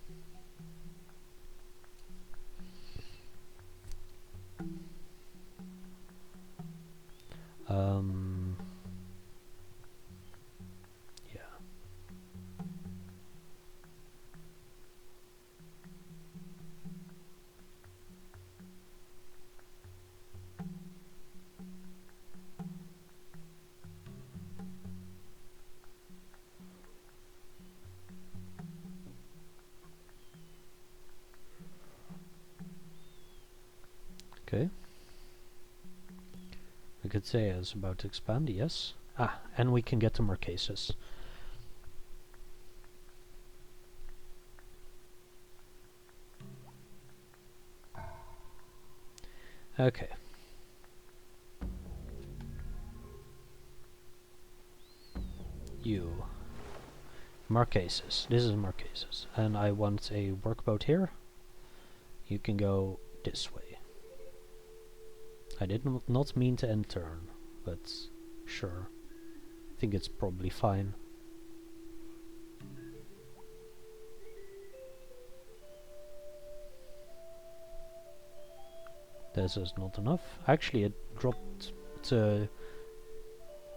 Yeah. Okay. I could say it's about to expand, yes. Ah, and we can get to more cases. Okay. You. Marquesas. This is Marquesas. And I want a workboat here. You can go this way. I did not mean to end turn, but sure. I think it's probably fine. This is not enough. Actually, it dropped to...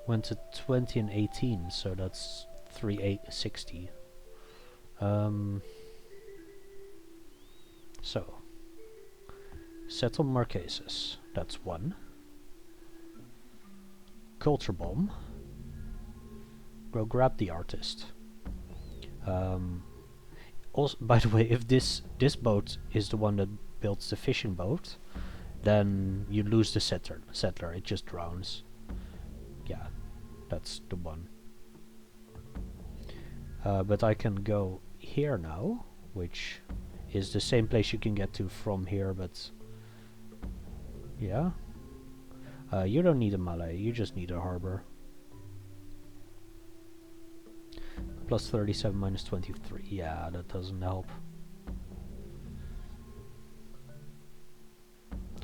went to 20 and 18, so that's 360. So, settle Marquesas, that's 1. Culture bomb. Go grab the artist. Also, by the way, if this boat is the one that builds the fishing boat, then you lose the settler. It just drowns. Yeah, that's the one. But I can go here now, which is the same place you can get to from here, but yeah. You don't need a Malay, you just need a harbor. Plus 37 minus 23, yeah, that doesn't help.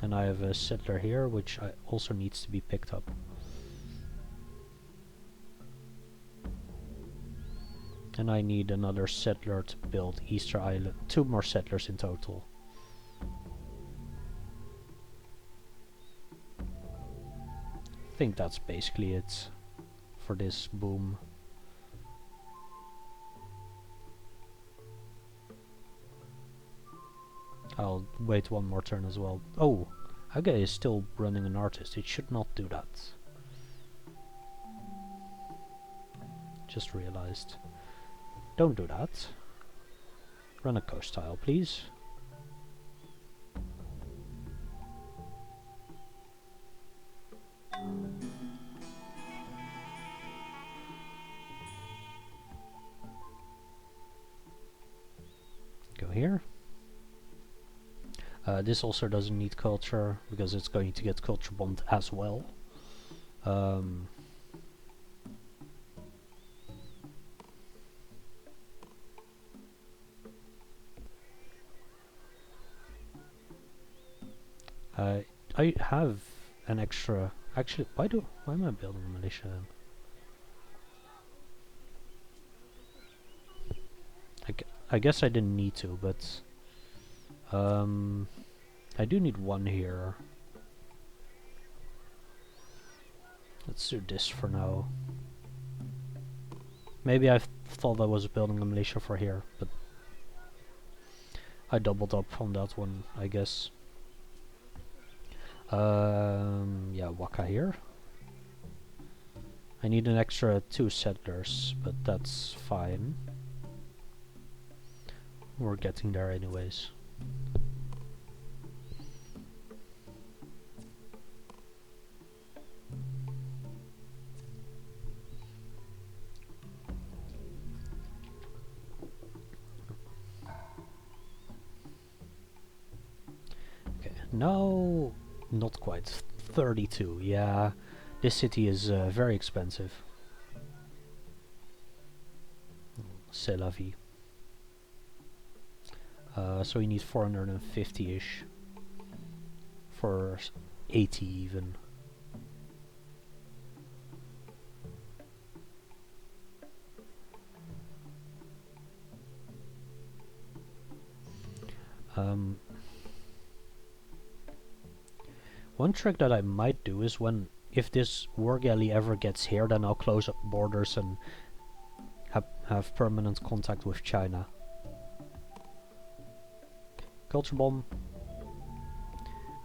And I have a settler here, which also needs to be picked up. And I need another settler to build Easter Island. 2 more settlers in total. I think that's basically it for this boom. I'll wait 1 more turn as well. Oh, Aga is still running an artist. It should not do that. Just realized. Don't do that. Run a coast tile, please. Go here. This also doesn't need culture, because it's going to get culture bombed as well. I have an extra... Actually, why am I building a militia then? I guess I didn't need to, but... I do need 1 here. Let's do this for now. Maybe I thought I was building a militia for here, but... I doubled up on that one, I guess. Yeah, Waka here. I need an extra 2 settlers, but that's fine. We're getting there anyways. Okay, now not quite. 32, yeah. This city is very expensive. C'est la vie. So we need 450-ish. For 80 even. One trick that I might do is if this war galley ever gets here, then I'll close up borders and have permanent contact with China. Culture bomb.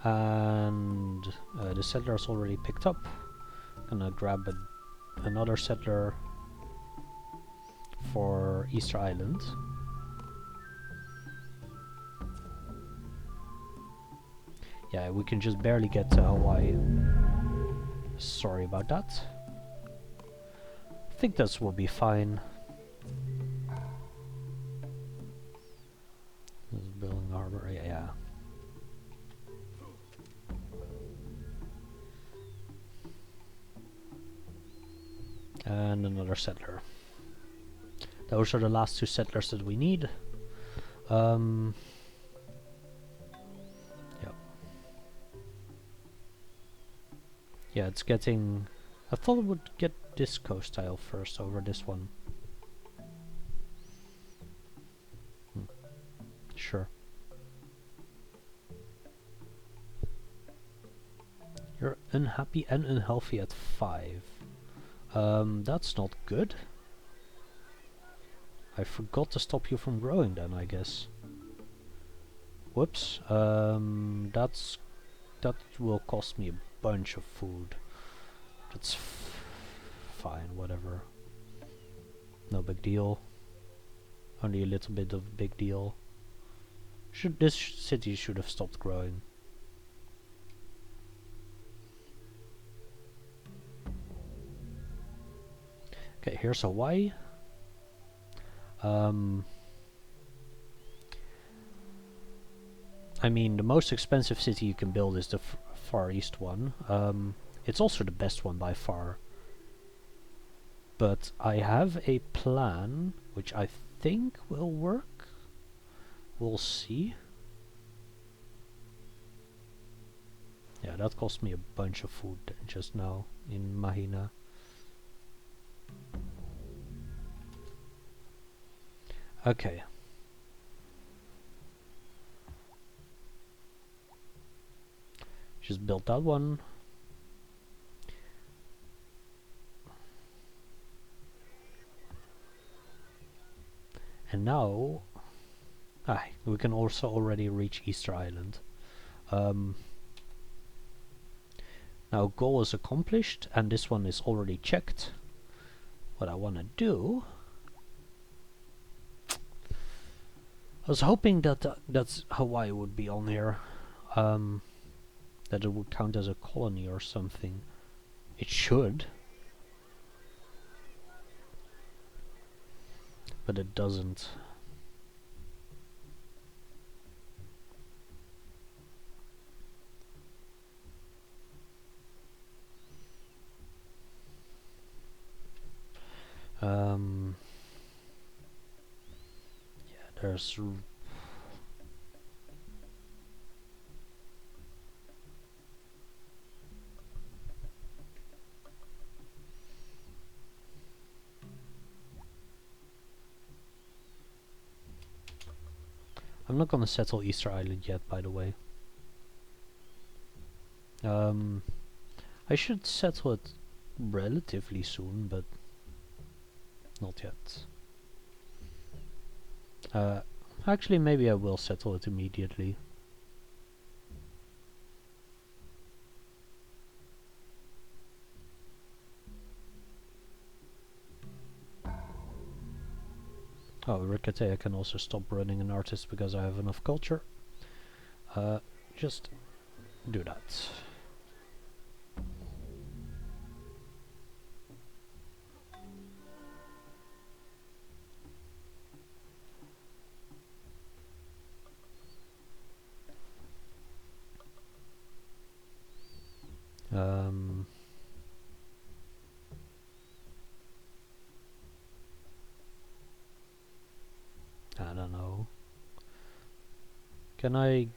And the settler's already picked up. Gonna grab another settler for Easter Island. Yeah, we can just barely get to Hawaii. Sorry about that. I think this will be fine. This is building harbor, yeah. And another settler. Those are the last 2 settlers that we need. Yeah, it's getting I thought I would get this coast tile first over this one. Sure. You're unhappy and unhealthy at 5. That's not good. I forgot to stop you from growing then, I guess. Whoops. That will cost me a bunch of food. That's fine, whatever. No big deal. Only a little bit of big deal. This city should have stopped growing. Okay, here's Hawaii. I mean, the most expensive city you can build is the Far East one. It's also the best one by far. But I have a plan which I think will work. We'll see. Yeah, that cost me a bunch of food just now in Mahina. Okay. Just built that one. And now we can also already reach Easter Island. Now goal is accomplished and this one is already checked. What I want to do, I was hoping that that's Hawaii would be on here, that it would count as a colony or something. It should, but it doesn't. Yeah, there's I'm not gonna settle Easter Island yet, by the way. I should settle it relatively soon, but not yet. Actually, maybe I will settle it immediately. Oh, Ricketea can also stop running an artist because I have enough culture. Just do that. I don't know. Can I?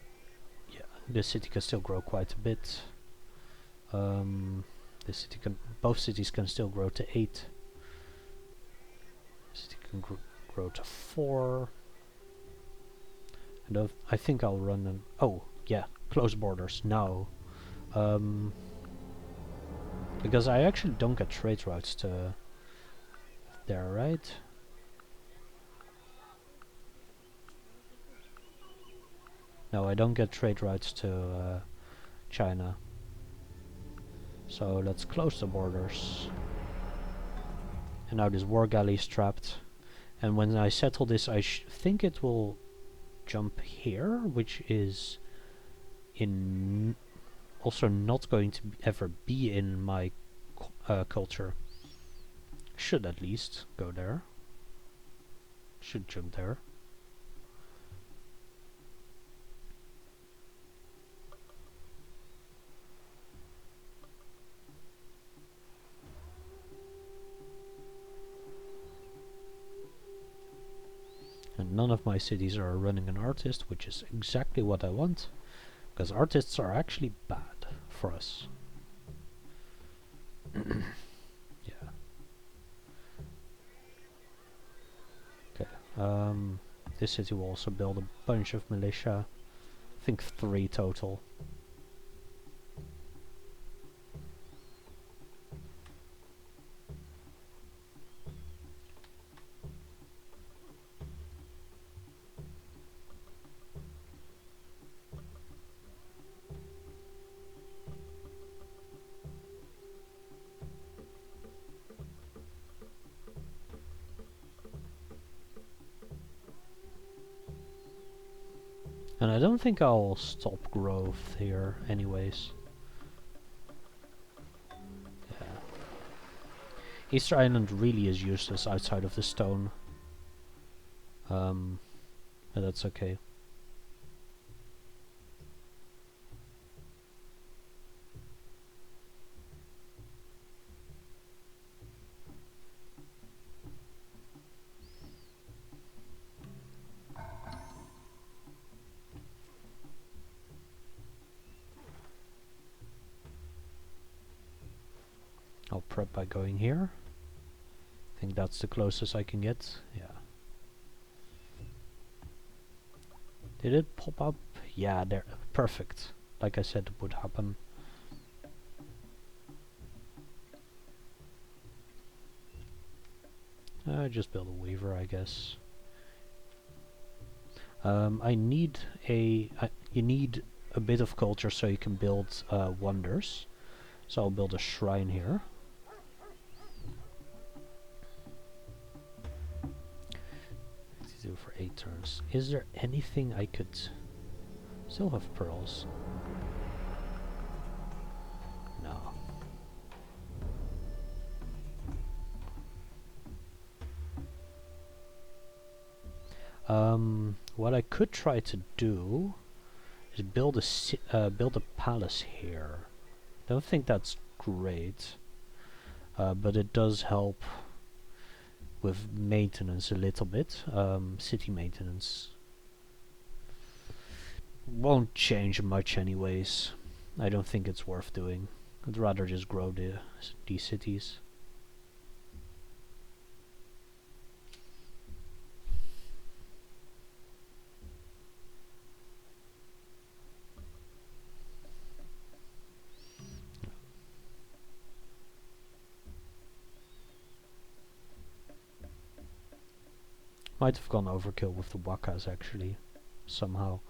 Yeah, this city can still grow quite a bit. This city can. Both cities can still grow to 8. This city can grow to 4. And I think I'll run an. Oh yeah, close borders now. Because I actually don't get trade routes to there, right? No, I don't get trade routes to China. So let's close the borders. And now this war galley is trapped. And when I settle this, I think it will jump here, which is in also not going to ever be in my culture. Should at least go there. Should jump there. And none of my cities are running an artist, which is exactly what I want, because artists are actually bad for us. This city will also build a bunch of militia. I think 3 total. And I don't think I'll stop growth here anyways. Yeah. Easter Island really is useless outside of the stone. But that's okay. I'll prep by going here. I think that's the closest I can get. Yeah. Did it pop up? Yeah, there. Perfect. Like I said it would happen. Just build a weaver, I guess. I need a... you need a bit of culture so you can build wonders. So I'll build a shrine here. Do for 8 turns. Is there anything I could... Still have pearls. No. What I could try to do is build a palace here. Don't think that's great, but it does help with maintenance a little bit. City maintenance won't change much anyways. I don't think it's worth doing. I'd rather just grow these cities. Might have gone overkill with the wakas actually, somehow.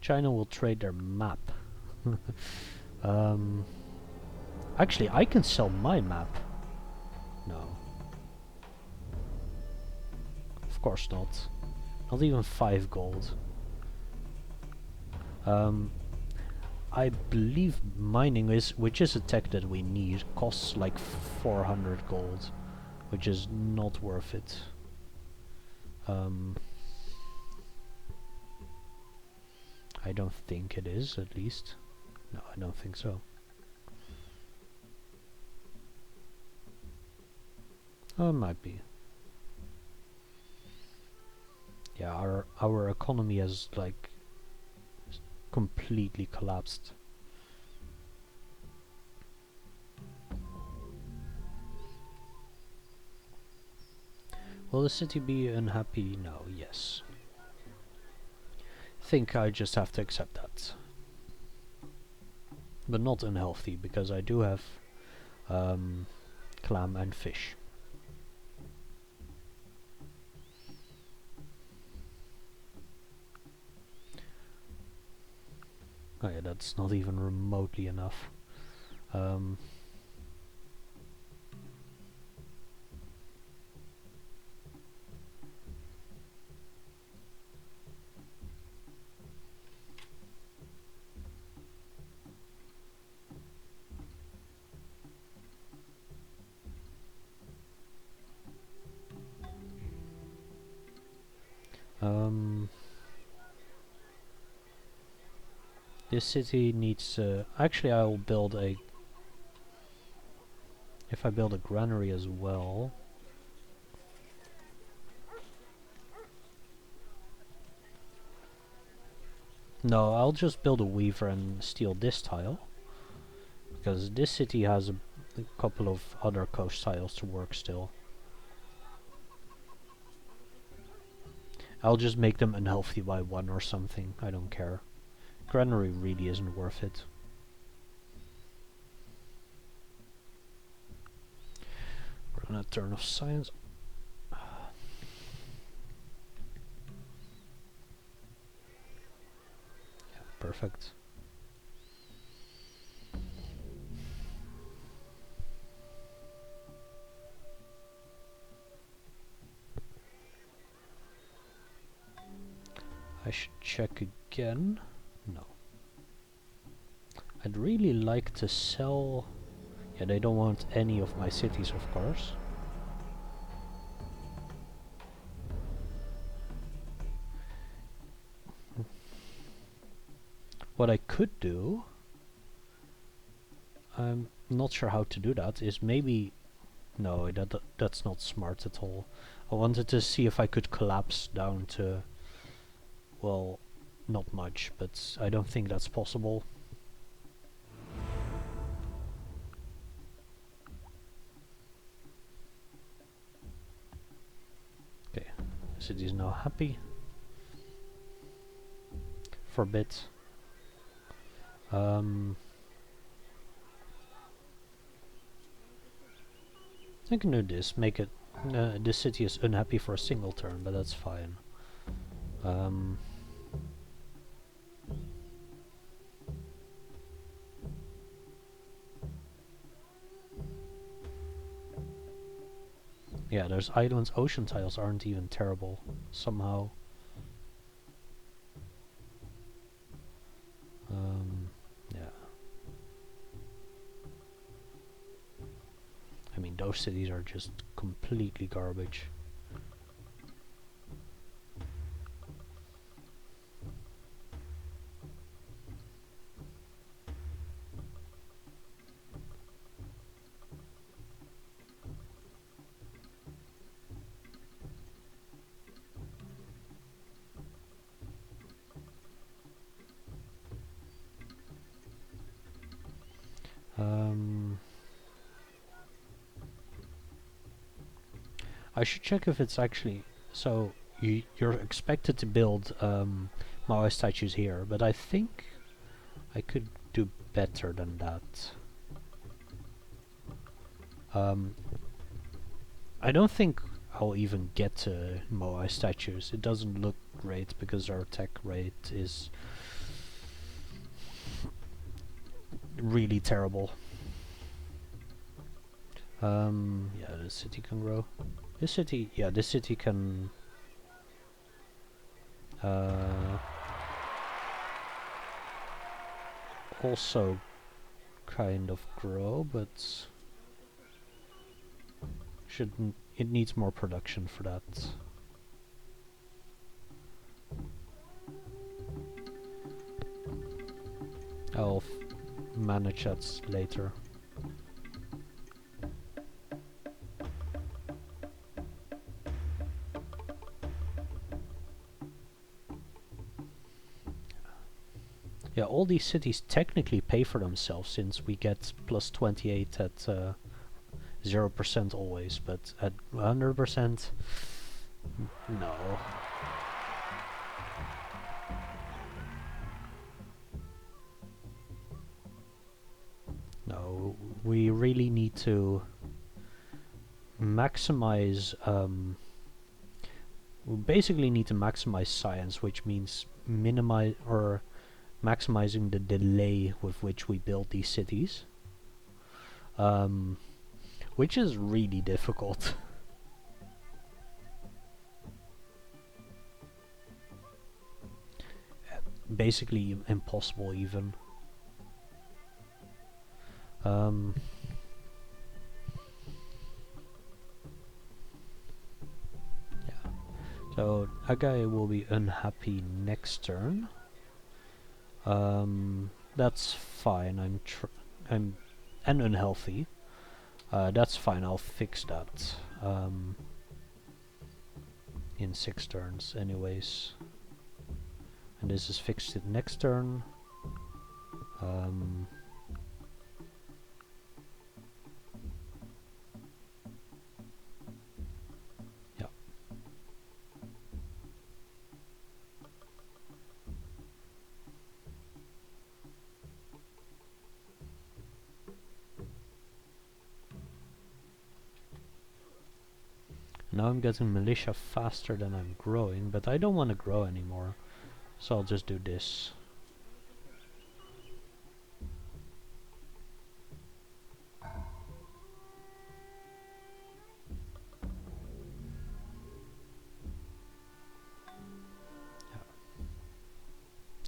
China will trade their map. Actually, I can sell my map. No. Of course not. Not even 5 gold. I believe mining which is a tech that we need, costs like 400 gold, which is not worth it. I don't think it is, at least. No, I don't think so. Oh, it might be. Yeah, our economy has like completely collapsed. Will the city be unhappy? No, yes. Think I just have to accept that. But not unhealthy, because I do have clam and fish. Oh yeah, that's not even remotely enough. This city needs... actually, I will build a If I build a granary as well... No, I'll just build a weaver and steal this tile. Because this city has a couple of other coast tiles to work still. I'll just make them unhealthy by 1 or something, I don't care. Granary really isn't worth it. We're on a turn of science. Yeah, perfect. I should check again. No. I'd really like to sell... Yeah, they don't want any of my cities, of course. What I could do... I'm not sure how to do that, is maybe... No, that's not smart at all. I wanted to see if I could collapse down to... Well, not much, but I don't think that's possible. Okay, the city is now happy. For a bit. I can do this, make it... this city is unhappy for a single turn, but that's fine. Yeah, those islands ocean tiles aren't even terrible, somehow. Yeah. I mean, those cities are just completely garbage. I should check if it's actually... So, you're expected to build Maui statues here, but I think I could do better than that. I don't think I'll even get to Moai statues. It doesn't look great because our attack rate is really terrible. Yeah, the city can grow. This city, yeah, this city can also kind of grow, but shouldn't. It needs more production for that. I'll manage that later. Yeah, all these cities technically pay for themselves since we get plus 28 at 0% always, but at 100%, no. No, we really need to maximize, we basically need to maximize science, which means minimize or maximizing the delay with which we build these cities, which is really difficult. Basically impossible even. Yeah. So that guy will be unhappy next turn. That's fine. I'm and unhealthy. That's fine, I'll fix that. In 6 turns anyways. And this is fixed in next turn. Yeah. Now I'm getting militia faster than I'm growing, but I don't want to grow anymore. So I'll just do this.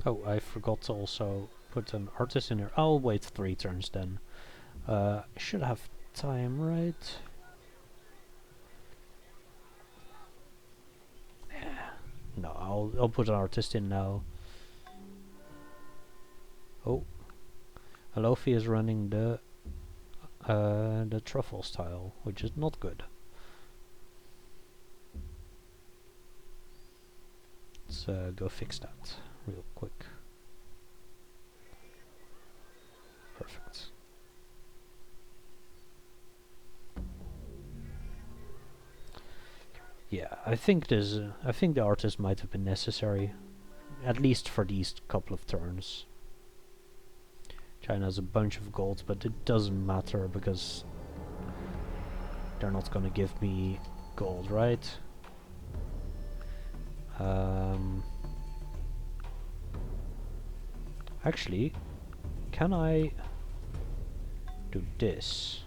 Oh, I forgot to also put an artist in there. I'll wait 3 turns then. I should have time, right? No, I'll put an artist in now. Oh, Alofi is running the truffle style, which is not good. Let's go fix that real quick. Perfect. Yeah, I think the artist might have been necessary, at least for these couple of turns. China has a bunch of gold, but it doesn't matter because they're not gonna give me gold, right? Actually, can I do this?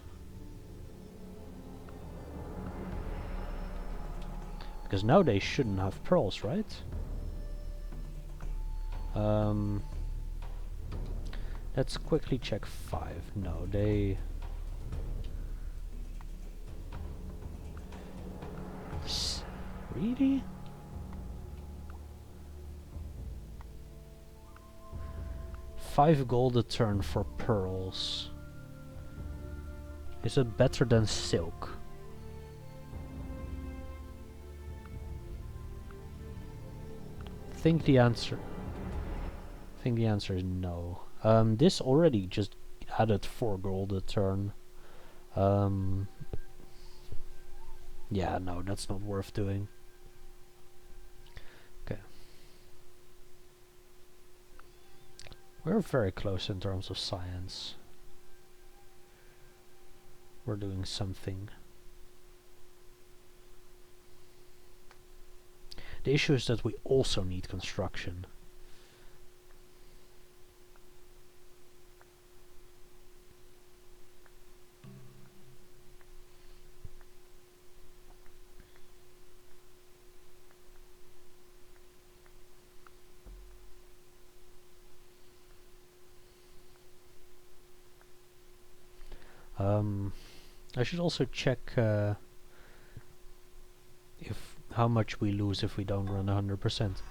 Because now they shouldn't have pearls, right? Let's quickly check 5. No, they... Really? $5 gold a turn for pearls. Is it better than silk? I think the answer is no. This already just added 4 gold a turn. Yeah, no, that's not worth doing. Okay. We're very close in terms of science. We're doing something. The issue is that we also need construction. I should also check if how much we lose if we don't run 100%.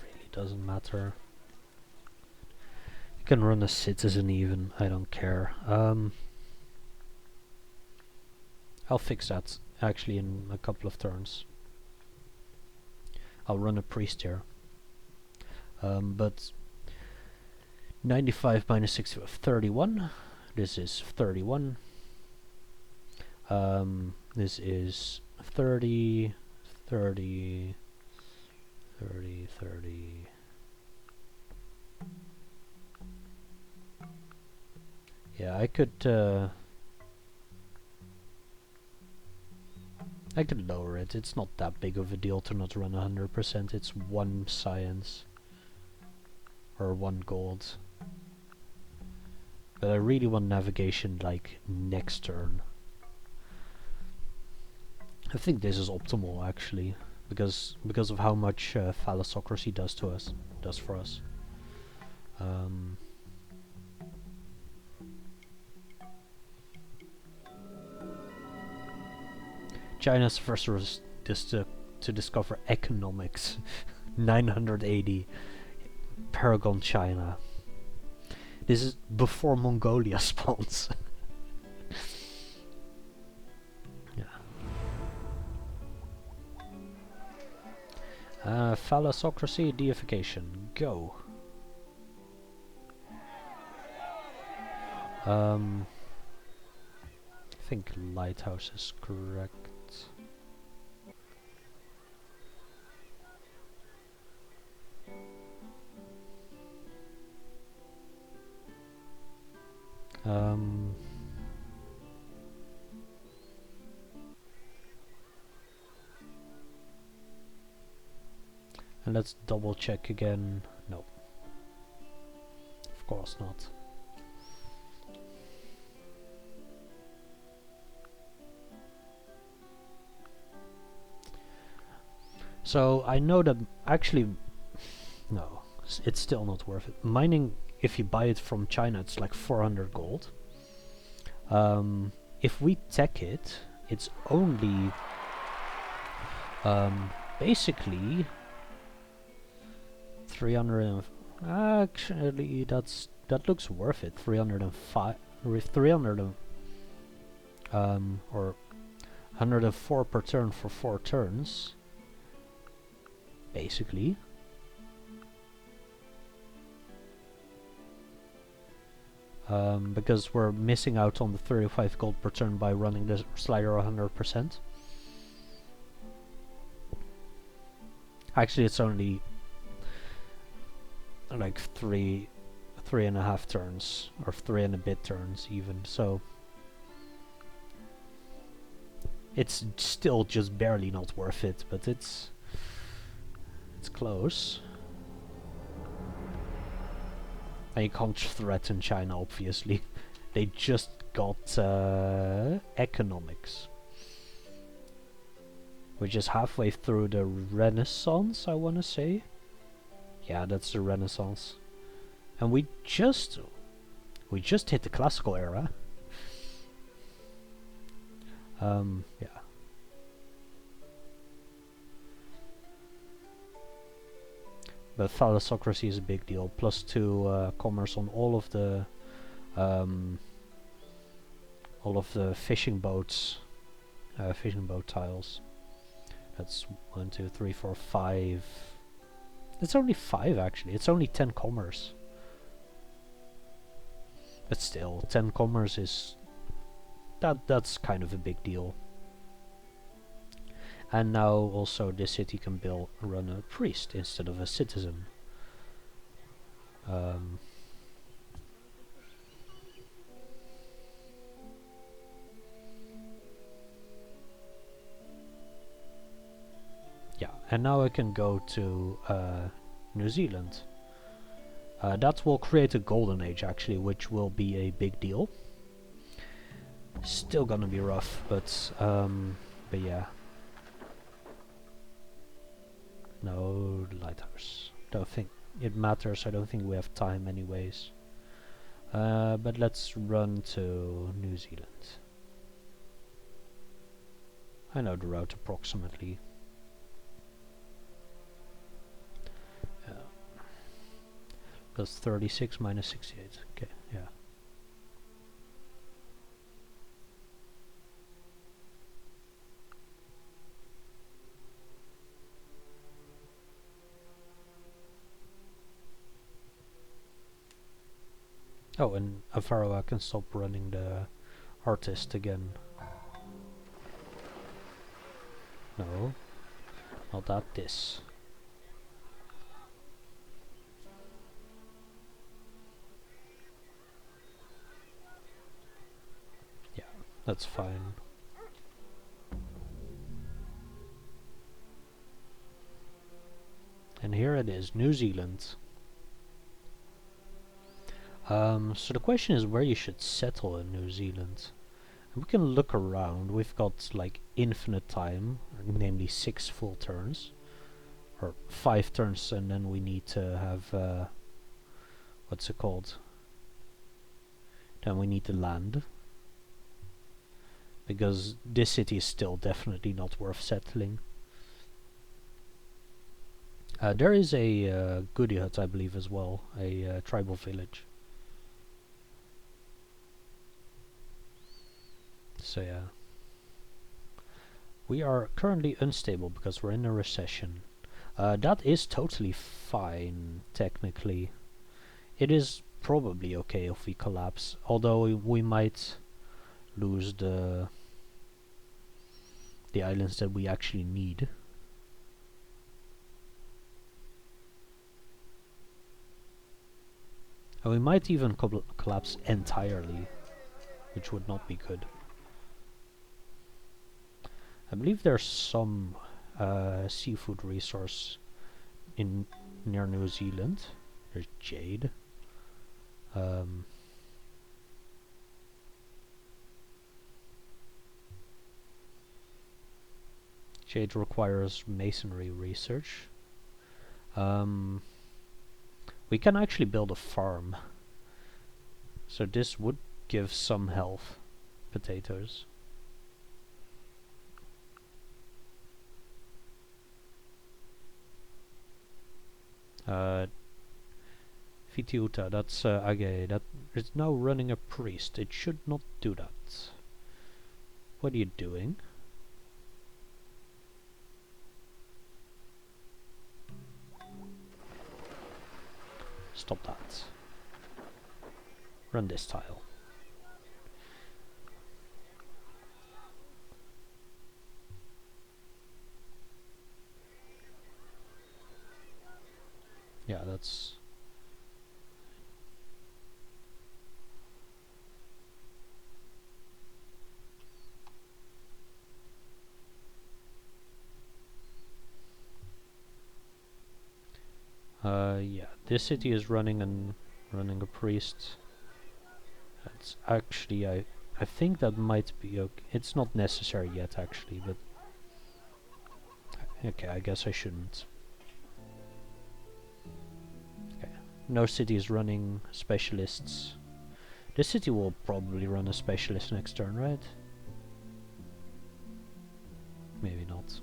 Really doesn't matter. You can run a citizen even, I don't care. I'll fix that actually in a couple of turns. I'll run a priest here. But 95 minus 60 of 31. This is 31. This is 30, 30, 30, 30. Yeah, I could lower it. It's not that big of a deal to not run 100%. It's 1 science. Or 1 gold. But I really want navigation like next turn. I think this is optimal actually, because of how much phallosocracy does for us. China's first was just to discover economics. 980. Paragon, China. This is before Mongolia spawns. Phallosocracy deification. Go. I think lighthouse is correct. And let's double check again. No. Of course not. So I know that actually, no, it's still not worth it. Mining, if you buy it from China, it's like 400 gold. If we tech it, it's only basically 300 and actually that looks worth it. 305 with 300 or 104 per turn for 4 turns. Basically. Because we're missing out on the 35 gold per turn by running the slider 100%. Actually, it's only like 3.5 turns, or 3 and a bit turns even, so it's still just barely not worth it, but it's close. And you can't threaten China, obviously. They just got economics, which is halfway through the Renaissance, I wanna say. Yeah, that's the Renaissance. And we just hit the classical era. Yeah. But phallosocracy is a big deal. +2 commerce on all of the fishing boats, fishing boat tiles. That's 1, 2, 3, 4, 5. It's only 5 actually. It's only 10 commerce. But still, 10 commerce is that's kind of a big deal. And now also the city can run a priest instead of a citizen. Yeah, and now I can go to New Zealand. That will create a golden age actually, which will be a big deal. Still gonna be rough, but yeah. No lighthouse. Don't think it matters. I don't think we have time anyways. But let's run to New Zealand. I know the route approximately. That's 36 minus 68. Okay, yeah. Oh, and Avaro, can stop running the artist again. No, not that, this. Yeah, that's fine. And here it is, New Zealand. So the question is where you should settle in New Zealand. And we can look around. We've got like infinite time, namely 6 full turns. Or 5 turns, and then we need to have what's it called? Then we need to land. because this city is still definitely not worth settling. There is a goody hut, I believe, as well, a tribal village. So yeah. We are currently unstable because we're in a recession. That is totally fine, technically. It is probably okay if we collapse, although we might lose the islands that we actually need. And we might even collapse entirely, which would not be good. I believe there's some seafood resource near New Zealand. There's jade. Jade requires masonry research. We can actually build a farm. So this would give some health. Potatoes. Vitiuta, that's Age. That is now running a priest. It should not do that. What are you doing? Stop that. Run this tile. Yeah, that's... yeah, this city is running a priest. That's actually, I think that might be okay. It's not necessary yet, actually, but... Okay, I guess I shouldn't. Okay, no city is running specialists. This city will probably run a specialist next turn, right? Maybe not.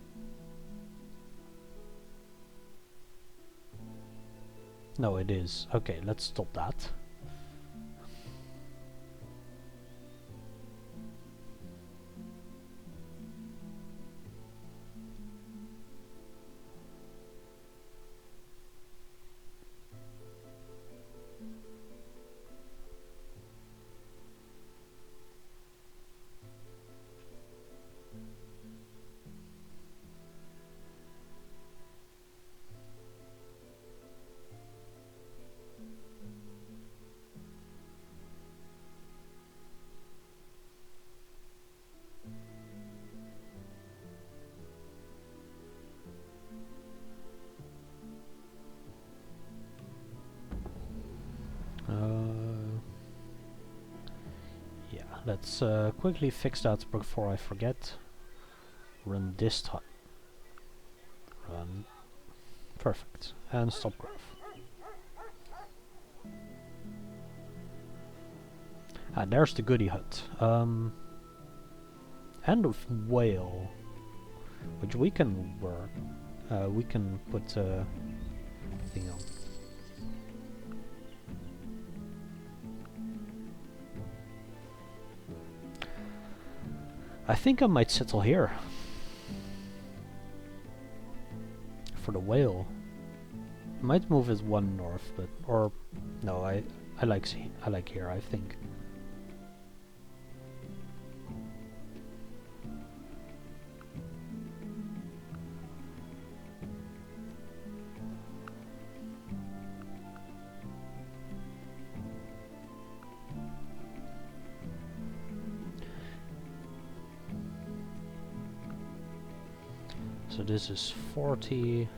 No, it is. Okay, let's stop that. Yeah, let's quickly fix that before I forget. Run this time. Run. Perfect. And stop graph. Ah, there's the goody hut. End of whale, which we can work. We can put a thing on. I think I might settle here for the whale. Might move it one north, but no, I like here, I think. So this is 40,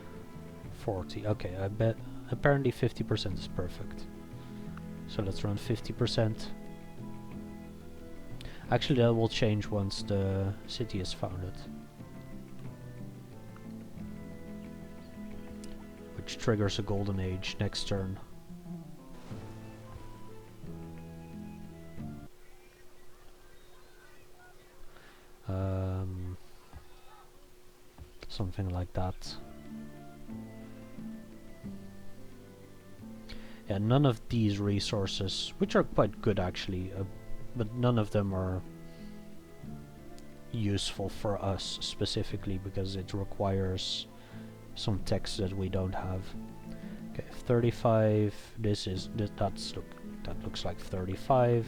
40. Okay, I bet apparently 50% is perfect. So let's run 50%. Actually, that will change once the city is founded. Which triggers a golden age next turn. something like that. Yeah, none of these resources, which are quite good actually, but none of them are useful for us specifically because it requires some text that we don't have. Okay, 35. That looks like 35.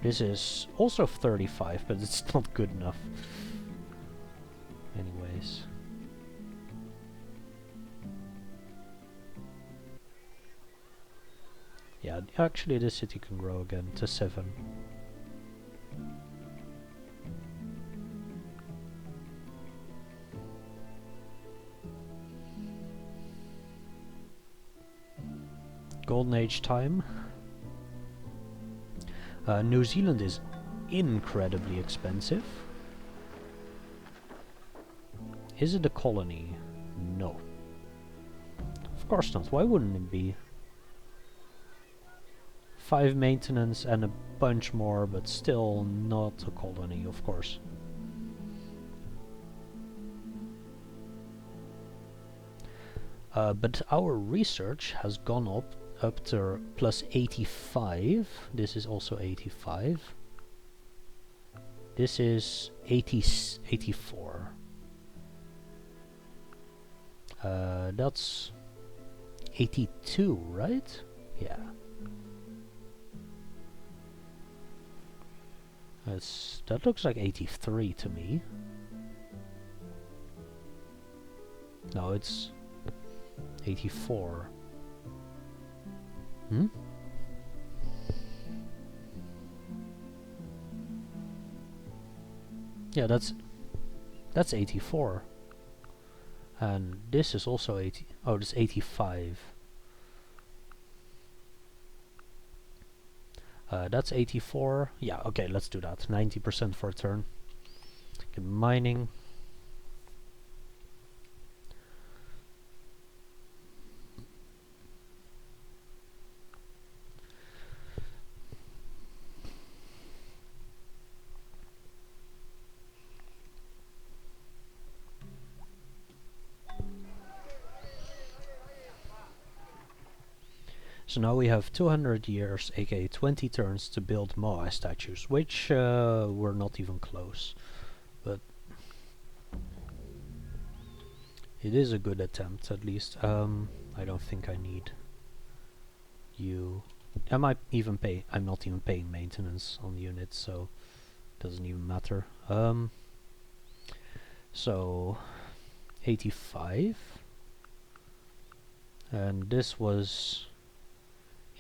This is also 35, but it's not good enough. Anyways. Yeah, actually this city can grow again to 7. Golden Age time. New Zealand is incredibly expensive. Is it a colony? No. Of course not. Why wouldn't it be? 5 maintenance and a bunch more, but still not a colony, of course. But our research has gone up to plus 85. This is also 85. This is 84. That's 82, right? Yeah. That looks like 83 to me. No, it's 84. Hmm? Yeah, that's 84. And this is also 80. Oh, this is 85. That's 84. Yeah, okay, let's do that. 90% for a turn. Okay, mining. So now we have 200 years, aka 20 turns, to build Moai statues, which were not even close. But it is a good attempt, at least. I don't think I need you. I might even pay. I'm not even paying maintenance on the units, so it doesn't even matter. So 85, and this was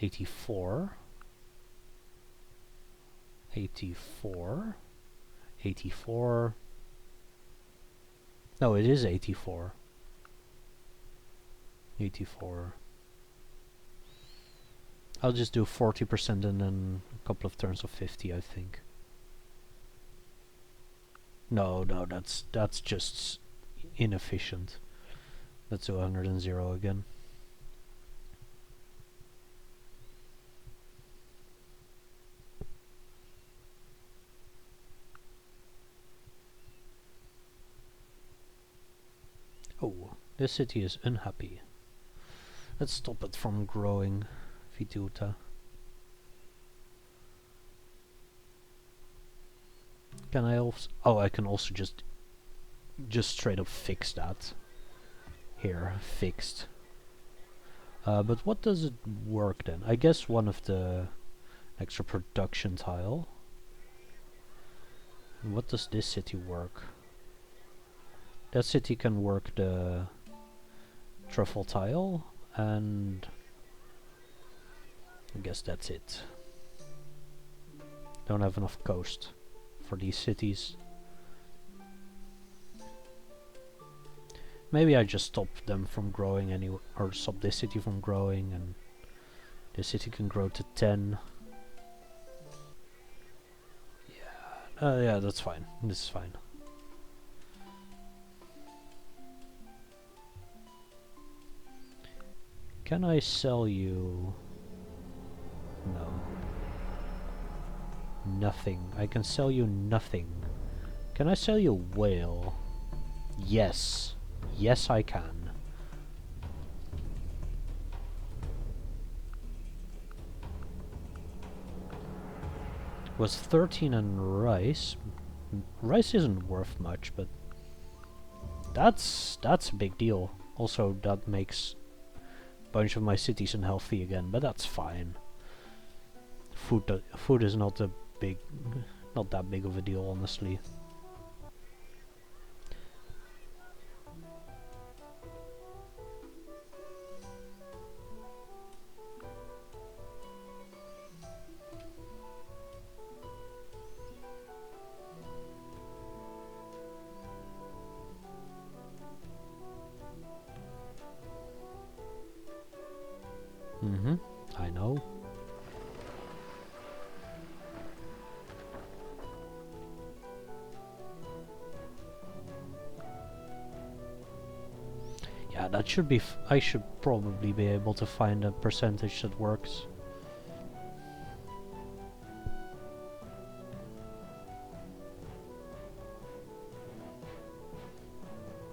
84, 84, 84. No, it is 84. 84. I'll just do 40% and then a couple of turns of 50, I think. No, that's just inefficient. Let's do 100 again. Oh, this city is unhappy. Let's stop it from growing, Vituta. Can I also... Oh, I can also just straight up fix that. Here, fixed. But what does it work then? I guess one of the extra production tile. And what does this city work? That city can work the truffle tile, and I guess that's it. Don't have enough coast for these cities. Maybe I just stop them from growing anyway, or stop this city from growing, and this city can grow to 10. Yeah, that's fine. This is fine. Can I sell you? No. Nothing. I can sell you nothing. Can I sell you a whale? Yes. Yes, I can. Was 13 and rice. Rice isn't worth much, but that's a big deal. Also, that makes a bunch of my cities unhealthy again, but that's fine. Food is not that big of a deal, honestly. I know. Yeah, that should be I should probably be able to find a percentage that works.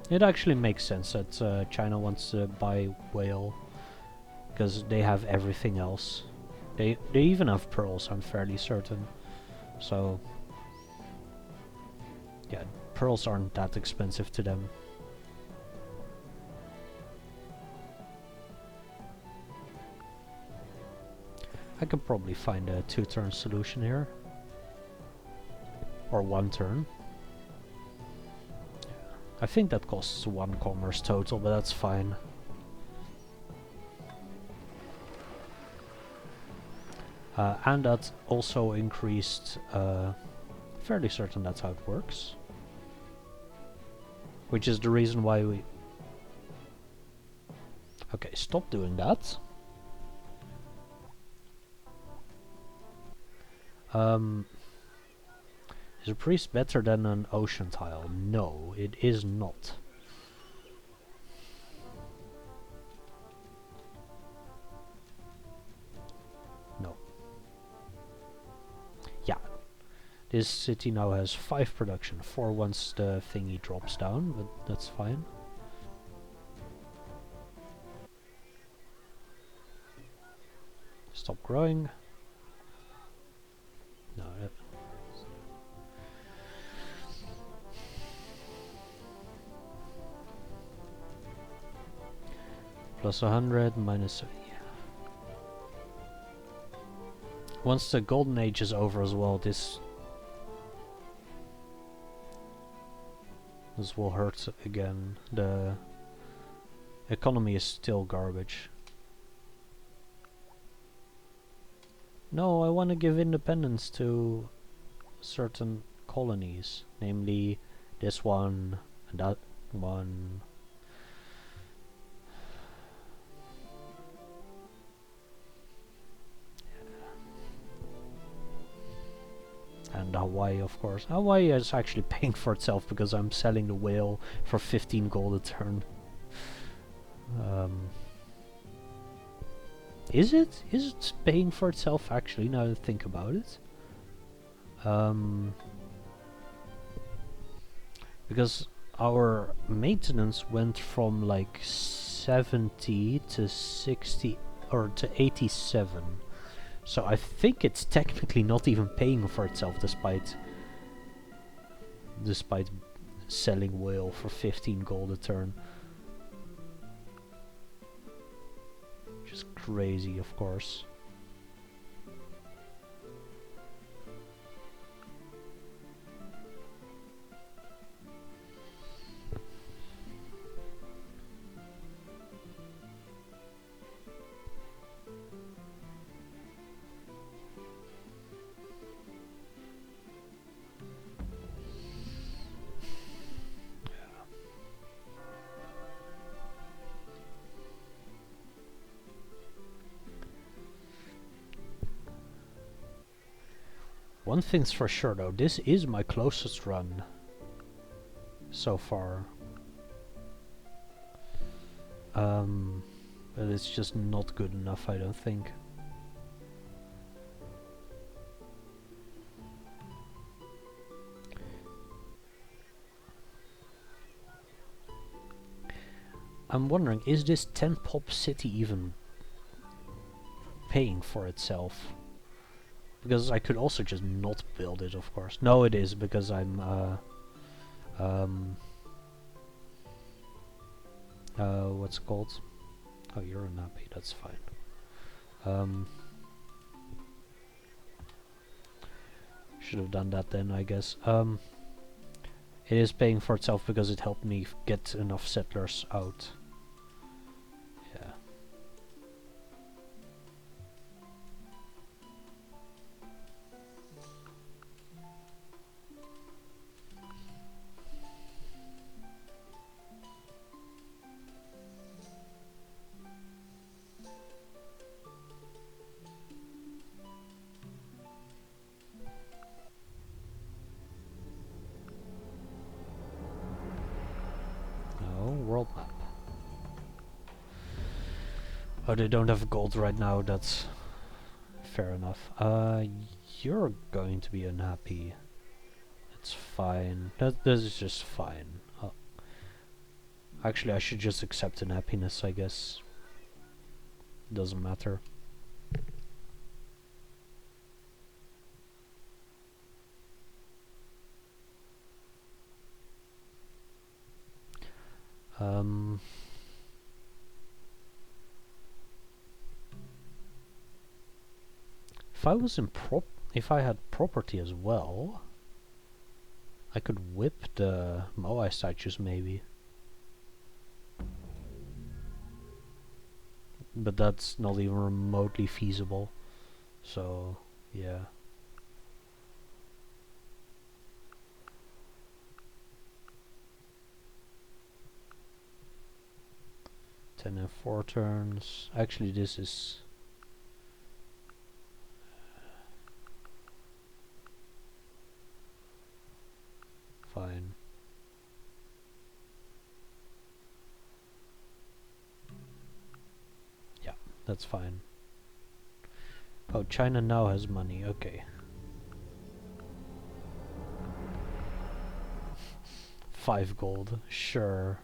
It actually makes sense that China wants to buy whale, because they have everything else. They even have pearls, I'm fairly certain. So yeah, pearls aren't that expensive to them. I could probably find a 2-turn solution here. Or 1 turn. I think that costs 1 commerce total, but that's fine. And that also increased, fairly certain that's how it works. Which is the reason why we... Okay, stop doing that. Is a priest better than an ocean tile? No, it is not. No. Yeah. This city now has 5 production, 4 once the thingy drops down, but that's fine. Stop growing. No, plus 100, minus... yeah. Once the golden age is over as well, this will hurt again. The economy is still garbage. No, I want to give independence to certain colonies, namely this one and that one. And Hawaii, of course. Hawaii is actually paying for itself because I'm selling the whale for 15 gold a turn. Is it? Is it paying for itself actually, now that I think about it? Because our maintenance went from like 70 to 60 or to 87. So I think it's technically not even paying for itself despite selling whale for 15 gold a turn. Which is crazy, of course. One thing's for sure though, this is my closest run so far. But it's just not good enough, I don't think. I'm wondering, is this 10 pop city even paying for itself? Because I could also just not build it, of course. No, it is, because I'm what's it called? Oh, you're unhappy, that's fine. Should have done that then, I guess. It is paying for itself because it helped me get enough settlers out. Yeah. World map. Oh, they don't have gold right now, that's fair enough. You're going to be unhappy. It's fine. This is just fine. Actually, I should just accept unhappiness, I guess. Doesn't matter. If I had property as well, I could whip the Moai statues maybe. But that's not even remotely feasible. So, yeah. Ten and 4 turns. Actually, this is fine. Yeah, that's fine. Oh, China now has money, okay. 5 gold, sure.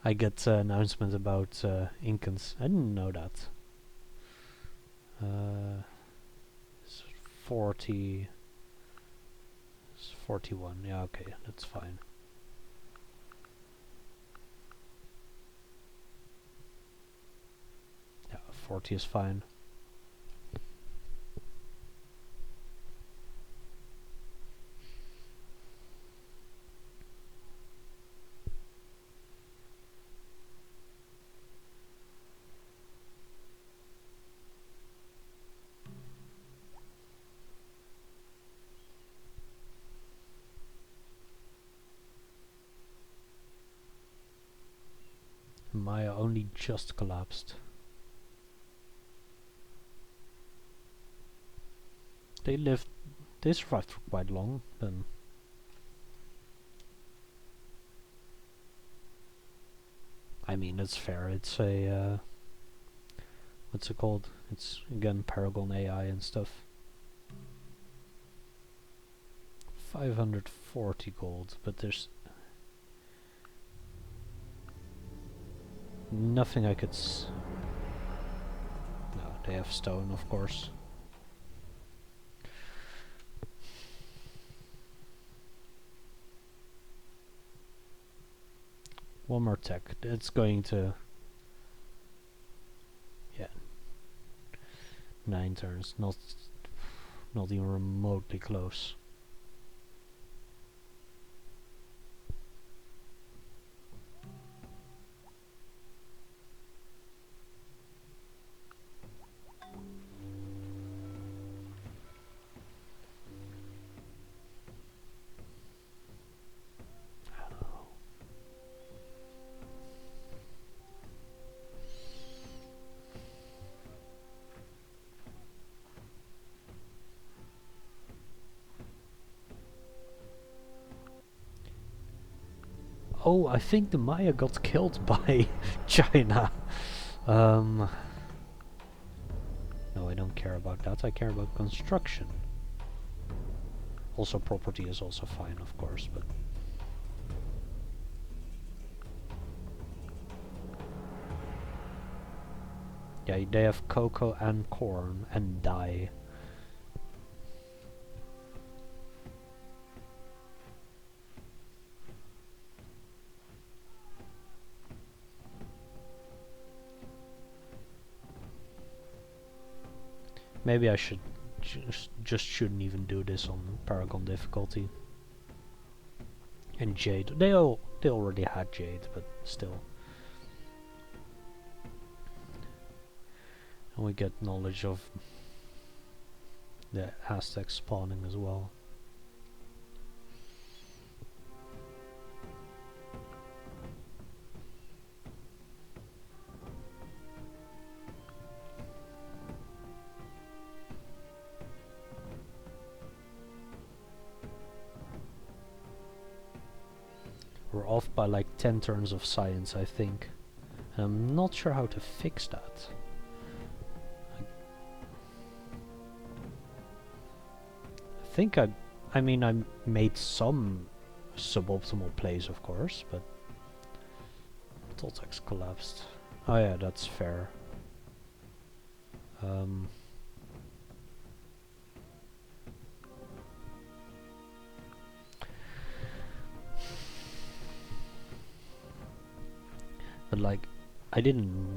I get announcement about Incans. I didn't know that. 40. It's 41. Yeah, okay, that's fine. Yeah, 40 is fine. Maya only just collapsed. They survived for quite long, then. I mean, it's fair, it's a, what's it called? It's, again, Paragon AI and stuff. 540 gold, but there's nothing I could no, they have stone, of course. One more tech. It's going to... Yeah. 9 turns. Not even remotely close. Oh, I think the Maya got killed by China. No, I don't care about that. I care about construction. Also property is also fine, of course, but... Yeah, they have cocoa and corn and dye. Maybe I should just shouldn't even do this on Paragon difficulty. And jade, they already had jade, but still. And we get knowledge of the Aztecs spawning as well. We're off by like 10 turns of science, I think. And I'm not sure how to fix that. I think I mean I made some suboptimal plays, of course, but Toltec's collapsed. Oh yeah, that's fair. But like, I didn't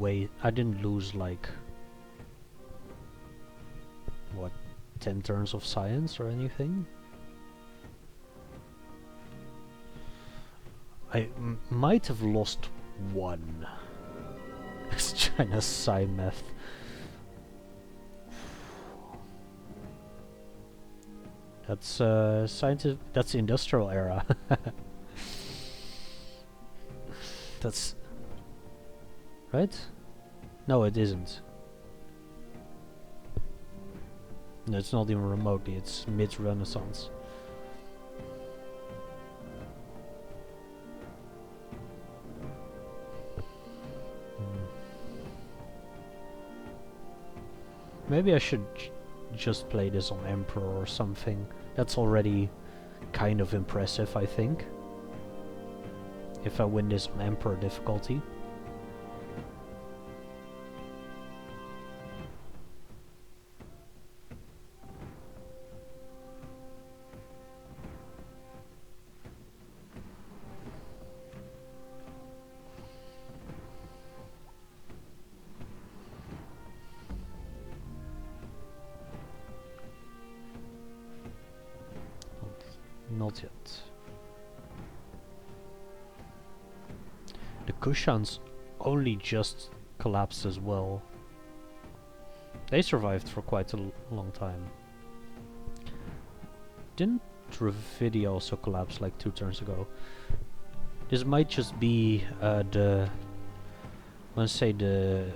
lose like, what, 10 turns of science or anything? I might have lost one. It's China's Psi meth. That's scientific. That's the industrial era. That's right. No, it isn't. No, it's not even remotely. It's mid-Renaissance. Maybe I should just play this on Emperor or something. That's already kind of impressive, I think. If I win this on Emperor difficulty. Not yet. The Kushans only just collapsed as well. They survived for quite a long time. Didn't Dravidia also collapse like 2 turns ago? This might just be let's say the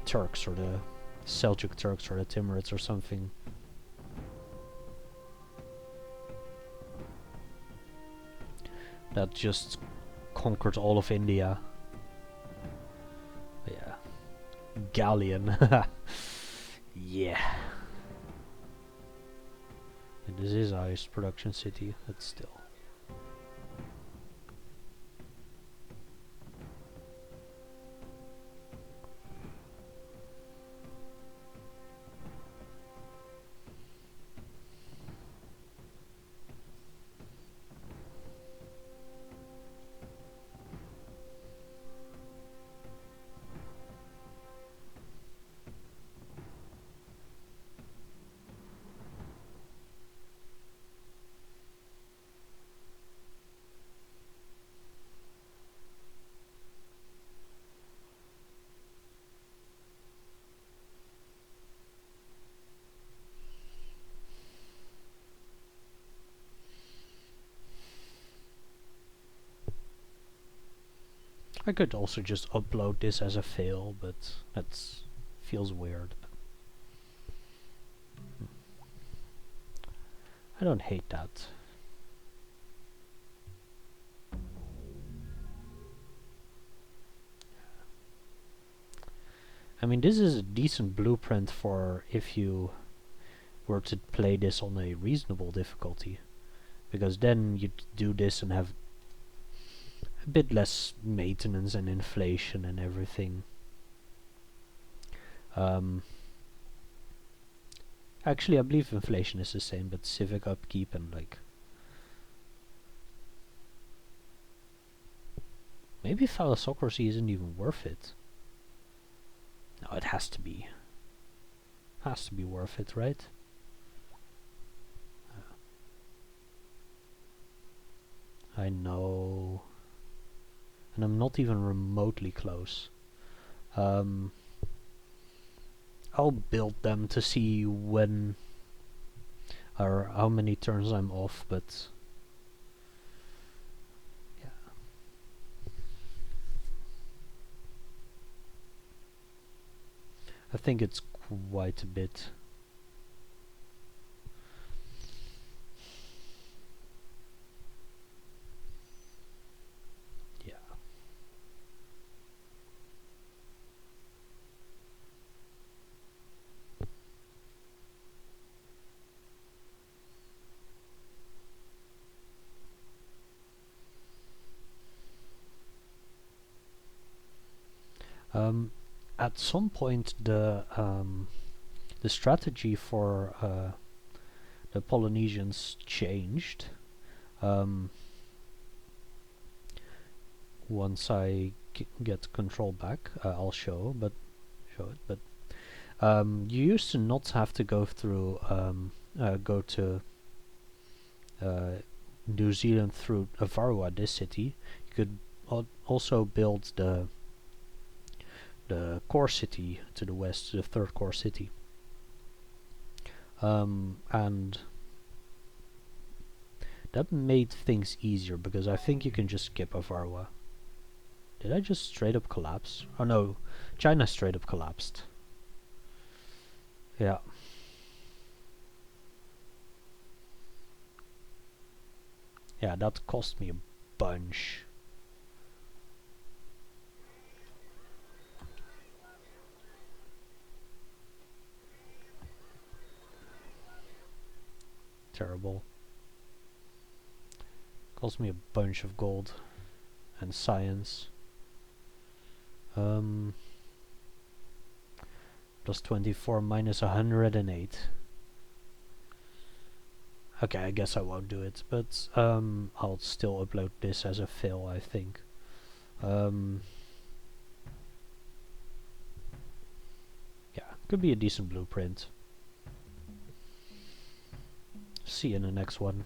Turks or the Seljuk Turks or the Timurids or something. That just conquered all of India. Yeah. Galleon. Yeah. And this is the highest production city, but still. I could also just upload this as a fail, but that feels weird. I don't hate that. I mean, this is a decent blueprint for if you were to play this on a reasonable difficulty. because then you do this and have a bit less maintenance and inflation and everything. Actually, I believe inflation is the same, but civic upkeep and like... Maybe thalassocracy isn't even worth it. No, it has to be. Has to be worth it, right? I know. And I'm not even remotely close. I'll build them to see when or how many turns I'm off, but yeah. I think it's quite a bit. Yeah. At some point the strategy for the Polynesians changed. Once I get control back, I'll show it. But you used to not have to go through go to New Zealand through Avarua, this city. You could also build the core city to the west, the third core city. And that made things easier because I think you can just skip Avarua. Did I just straight up collapse? Oh no, China straight up collapsed. Yeah. Yeah, that cost me a bunch. Terrible. Cost me a bunch of gold and science. Plus 24 minus 108. Okay, I guess I won't do it, but I'll still upload this as a fail, I think. Yeah, could be a decent blueprint. See you in the next one.